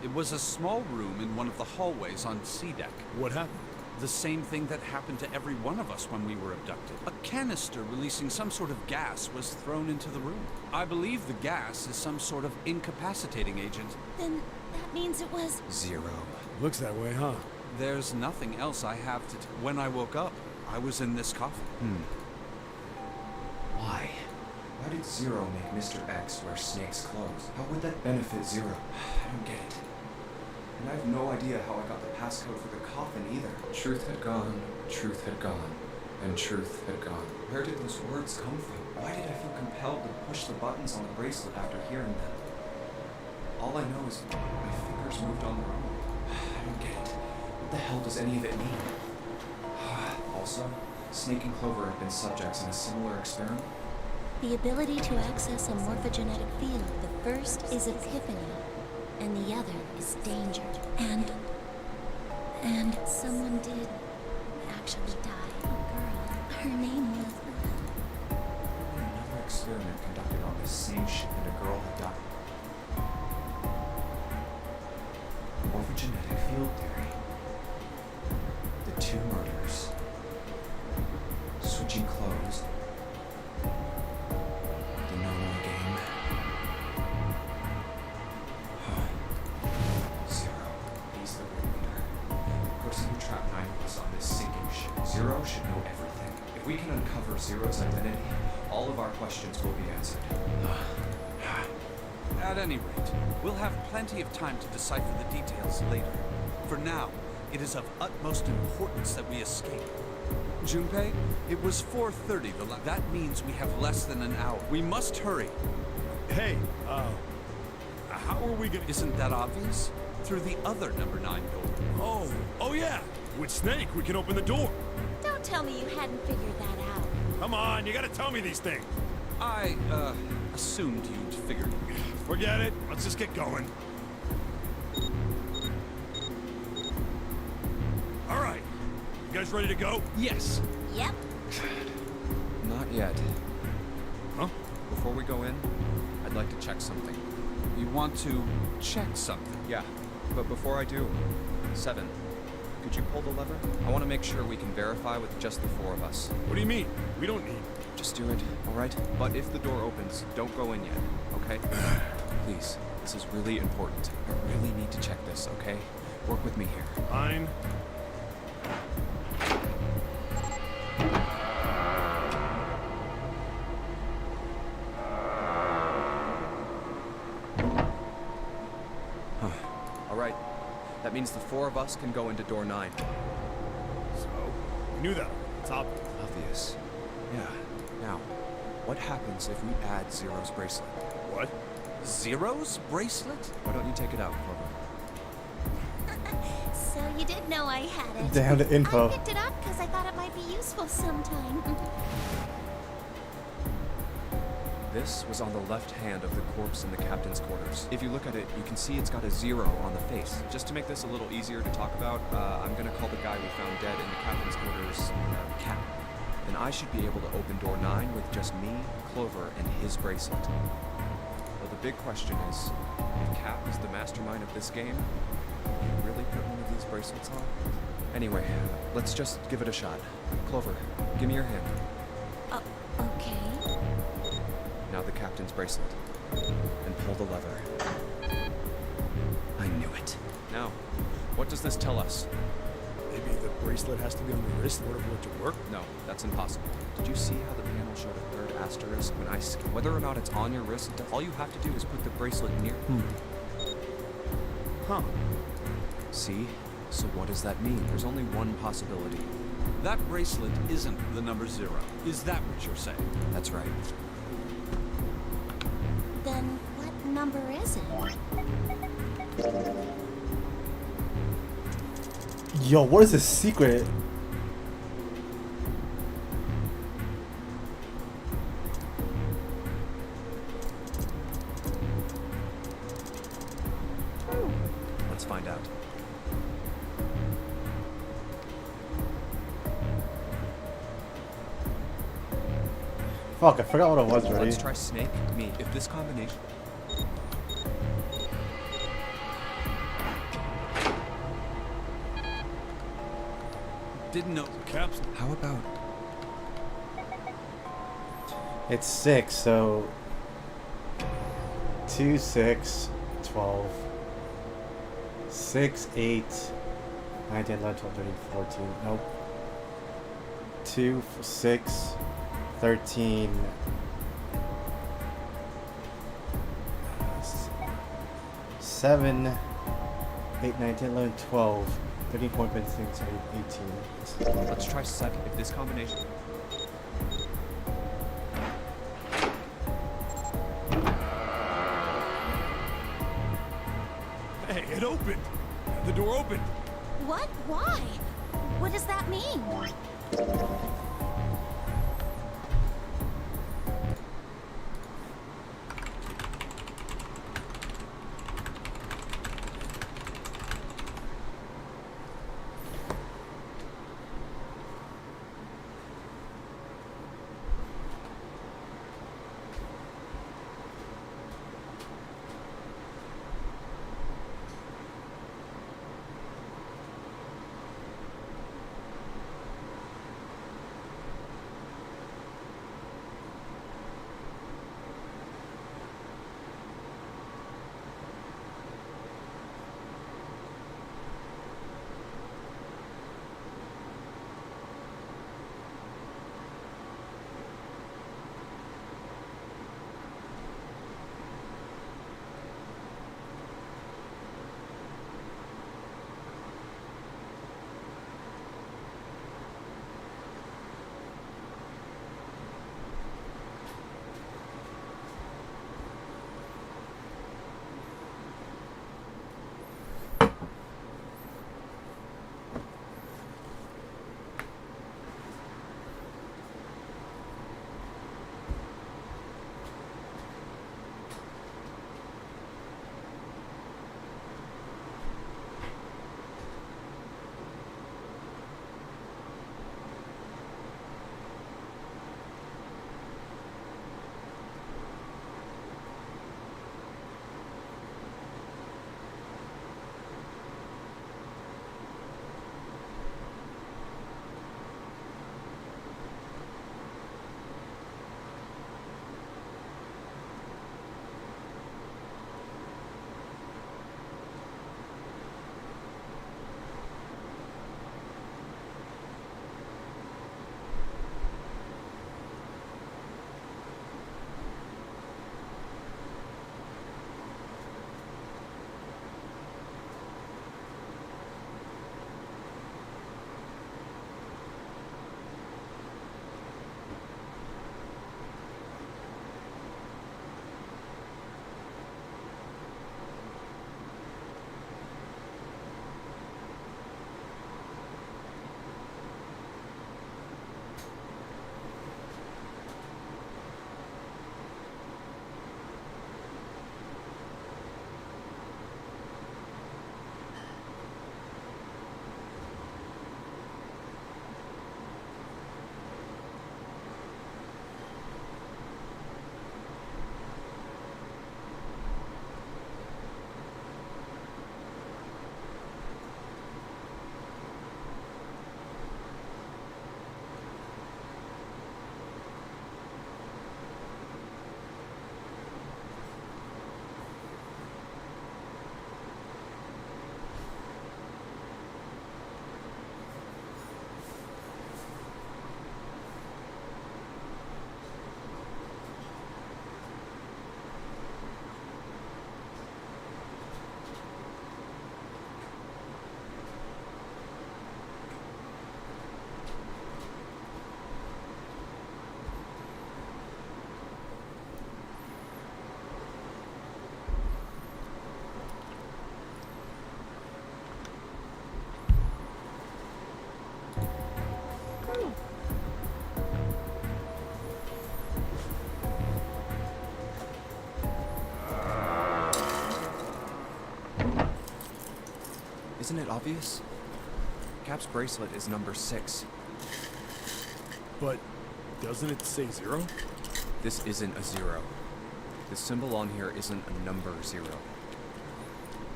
It was a small room in one of the hallways on C deck. What happened? The same thing that happened to every one of us when we were abducted. A canister releasing some sort of gas was thrown into the room. I believe the gas is some sort of incapacitating agent. Then that means it was... 0. Looks that way, huh? There's nothing else I have to... When I woke up, I was in this coffin. Why? Why did Zero make Mr. X wear Snake's clothes? How would that benefit Zero? I don't get it. And I have no idea how I got the passcode for the coffin either. Truth had gone, and truth had gone. Where did those words come from? Why did I feel compelled to push the buttons on the bracelet after hearing them? All I know is my fingers moved on their own. I don't get it. What the hell does any of it mean? Also, Snake and Clover have been subjects in a similar experiment. The ability to access a morphogenetic field. The first is epiphany, and the other is danger. And someone did actually die. A girl. Her name was... Another experiment conducted on this same ship and a girl had died. Morphogenetic field theory. The 2 murders. Switching clothes. The no-no game. Zero. He's the ringleader. The person who trapped 9 of us on this sinking ship. Zero should know everything. If we can uncover Zero's identity, all of our questions will be answered. At any rate, we'll have plenty of time to decipher the details later. For now, it is of utmost importance that we escape. Junpei, it was 4:30 That means we have less than an hour. We must hurry. Hey, how are we gonna... Isn't that obvious? Through the other number 9 door. Oh yeah! With Snake, we can open the door. Don't tell me you hadn't figured that out. Come on, you gotta tell me these things. I, assumed you'd figured it. Forget it. Let's just get going. All right. You guys ready to go? Yes. Yep. Not yet. Huh? Before we go in, I'd like to check something. You want to check something? Yeah, but before I do, 7, could you pull the lever? I want to make sure we can verify with just the 4 of us. What do you mean? We don't need... Just do it, all right? But if the door opens, don't go in yet, okay? Please, this is really important. I really need to check this, okay? Work with me here. Fine. All right. That means the 4 of us can go into door 9. So knew that. It's obvious. Obvious. Yeah. Now, what happens if we add Zero's bracelet? What? Zero's bracelet? Why don't you take it out, Clover? So you did know I had it. Damn the info. I picked it up because I thought it might be useful sometime. This was on the left hand of the corpse in the captain's quarters. If you look at it, you can see it's got a 0 on the face. Just to make this a little easier to talk about, I'm gonna call the guy we found dead in the captain's quarters, Cap. Then I should be able to open door 9 with just me, Clover, and his bracelet. Well, the big question is, if Cap is the mastermind of this game, will he really put one of these bracelets on? Anyway, let's just give it a shot. Clover, give me your hand. Okay. Now the captain's bracelet. And pull the lever. I knew it. Now, what does this tell us? Maybe the bracelet has to be on the wrist in order for it to work? No, that's impossible. Did you see how the panel showed a third asterisk when I scanned? Whether or not it's on your wrist, all you have to do is put the bracelet near. Huh. See? So what does that mean? There's only one possibility. That bracelet isn't the number 0. Is that what you're saying? That's right. Then what number is it? Yo, what is the secret? Let's find out. Fuck, I forgot what it was already. Let's try Snake, me. If this combination... Didn't know the caps. How about... It's 6, so 2, 6, 12, 6, 8, 9, 10, 11, 12, 13, 14. Nope. 2, 6, 13. 7, 8, 9, 10, 11, 12, 13, 14, 15, 16, 18. Let's try 7. If this combination... Hey, it opened! The door opened! What? Why? What does that mean? Isn't it obvious? Cap's bracelet is number 6. But doesn't it say 0? This isn't a 0. The symbol on here isn't a number 0.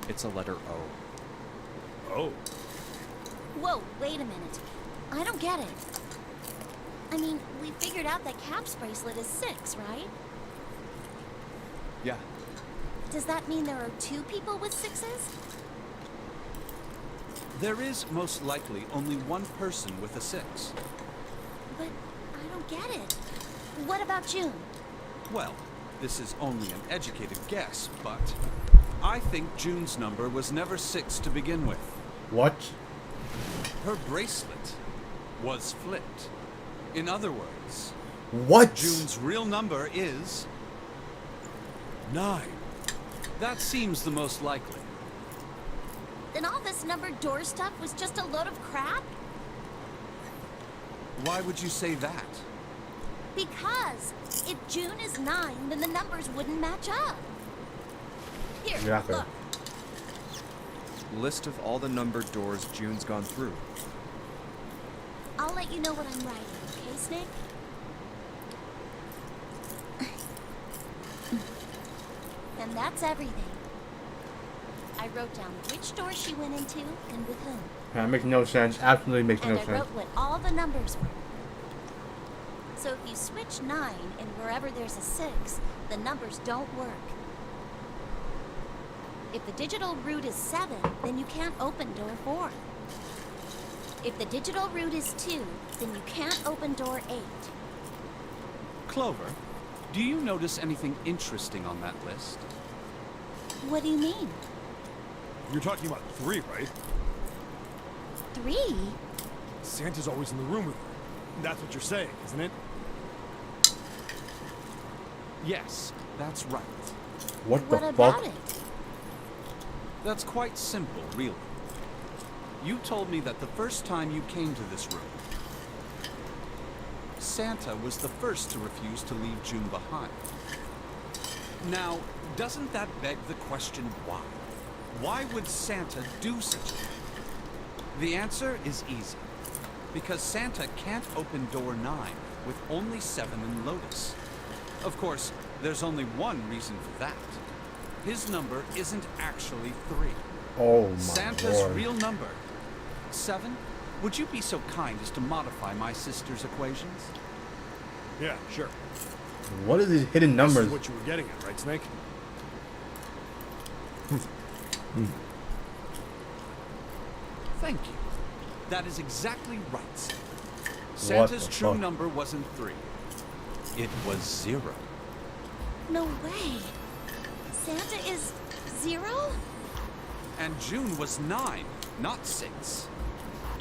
It's a letter O. Oh. Whoa, wait a minute. I don't get it. I mean, we figured out that Cap's bracelet is 6, right? Yeah. Does that mean there are 2 people with 6s? There is most likely only one person with a 6. But I don't get it. What about June? Well, this is only an educated guess, but I think June's number was never 6 to begin with. What? Her bracelet was flipped. In other words, What? June's real number is 9. That seems the most likely. Then all this numbered door stuff was just a load of crap? Why would you say that? Because if June is 9, then the numbers wouldn't match up. Here, Exactly. look. List of all the numbered doors June's gone through. I'll let you know what I'm writing, okay, Snake? And that's everything. I wrote down which door she went into and with whom. That makes no sense. Absolutely makes And no I sense. wrote what all the numbers were. So if you switch 9 and wherever there's a 6, the numbers don't work. If the digital root is 7, then you can't open door 4. If the digital root is 2, then you can't open door 8. Clover, do you notice anything interesting on that list? What do you mean? You're talking about 3, right? 3? Santa's always in the room with her. That's what you're saying, isn't it? Yes, that's right. What the What about fuck? it? That's quite simple, really. You told me that the first time you came to this room, Santa was the first to refuse to leave June behind. Now, doesn't that beg the question why? Why would Santa do such a thing? The answer is easy. Because Santa can't open door 9 with only 7 in Lotus. Of course, there's only one reason for that. His number isn't actually 3. Oh my Santa's lord. real number, 7. Would you be so kind as to modify my sister's equations? Yeah, sure. What are these hidden This numbers? is what you were getting at, right, Snake? Thank you. That is exactly right, Santa. Santa's the true fuck? number wasn't 3. It was 0. No way. Santa is 0? And June was 9, not 6.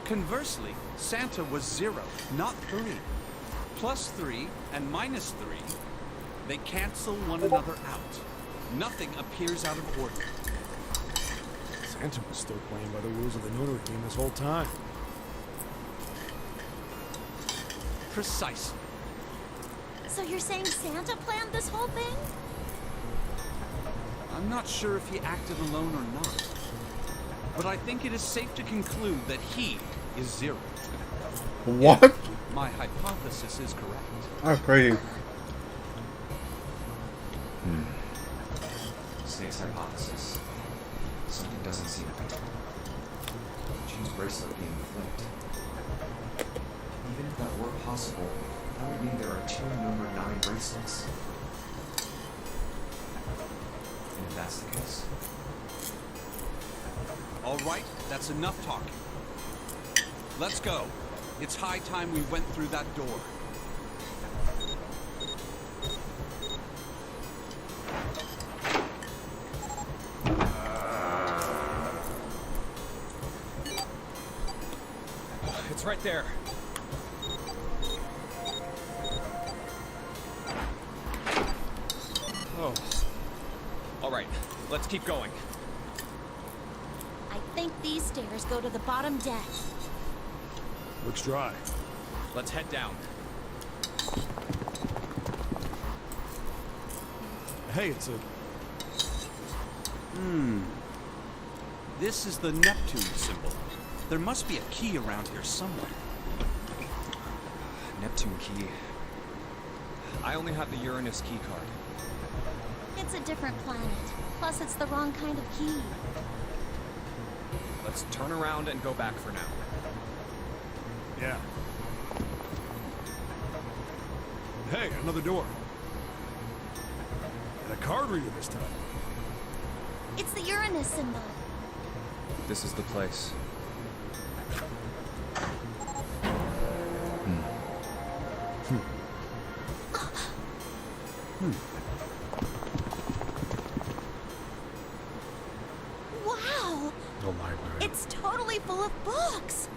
Conversely, Santa was 0, not 3. Plus 3 and minus 3, they cancel one another out. Nothing appears out of order. Santa was still playing by the rules of the notary game this whole time. Precisely. So you're saying Santa planned this whole thing? I'm not sure if he acted alone or not. But I think it is safe to conclude that he is 0. What? My hypothesis is correct. That's crazy. Snake's hypothesis. Something doesn't seem right. June's bracelet being flipped. Even if that were possible, that would mean there are 2 number 9 bracelets. And if that's the case, All right, that's enough talking. Let's go. It's high time we went through that door. It's right there. Oh. All right, let's keep going. I think these stairs go to the bottom deck. Looks dry. Let's head down. Hey, it's a... This is the Neptune symbol. There must be a key around here somewhere. Neptune key. I only have the Uranus key card. It's a different planet. Plus, it's the wrong kind of key. Let's turn around and go back for now. Yeah. Hey, another door. And a card reader this time. It's the Uranus symbol. This is the place. Wow! The library. It's totally full of books.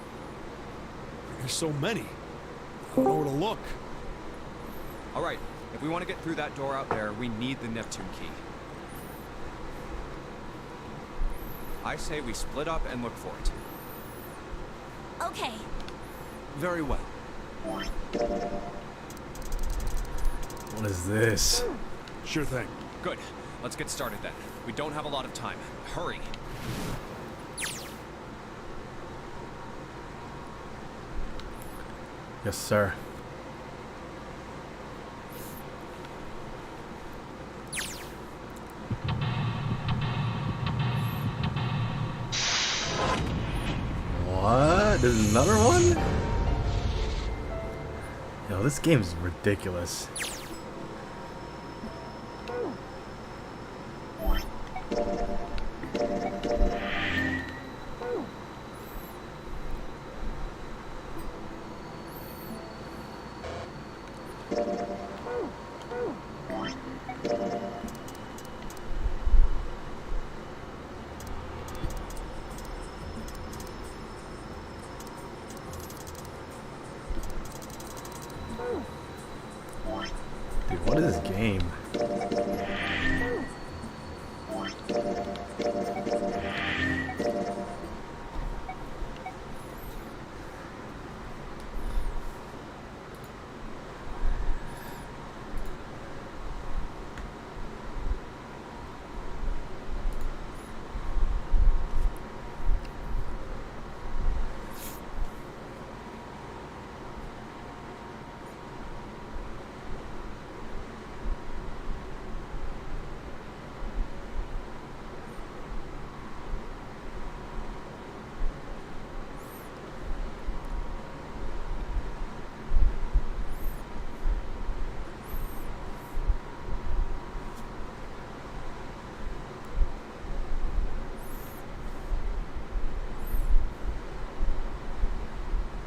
There's so many. I don't know where to look. All right, if we want to get through that door out there, we need the Neptune key. I say we split up and look for it. Okay. Very well. What is this? Sure thing. Good. Let's get started then. We don't have a lot of time. Hurry. Yes, sir. What? There's another one? Yo, this game's ridiculous. Dude, what is this game?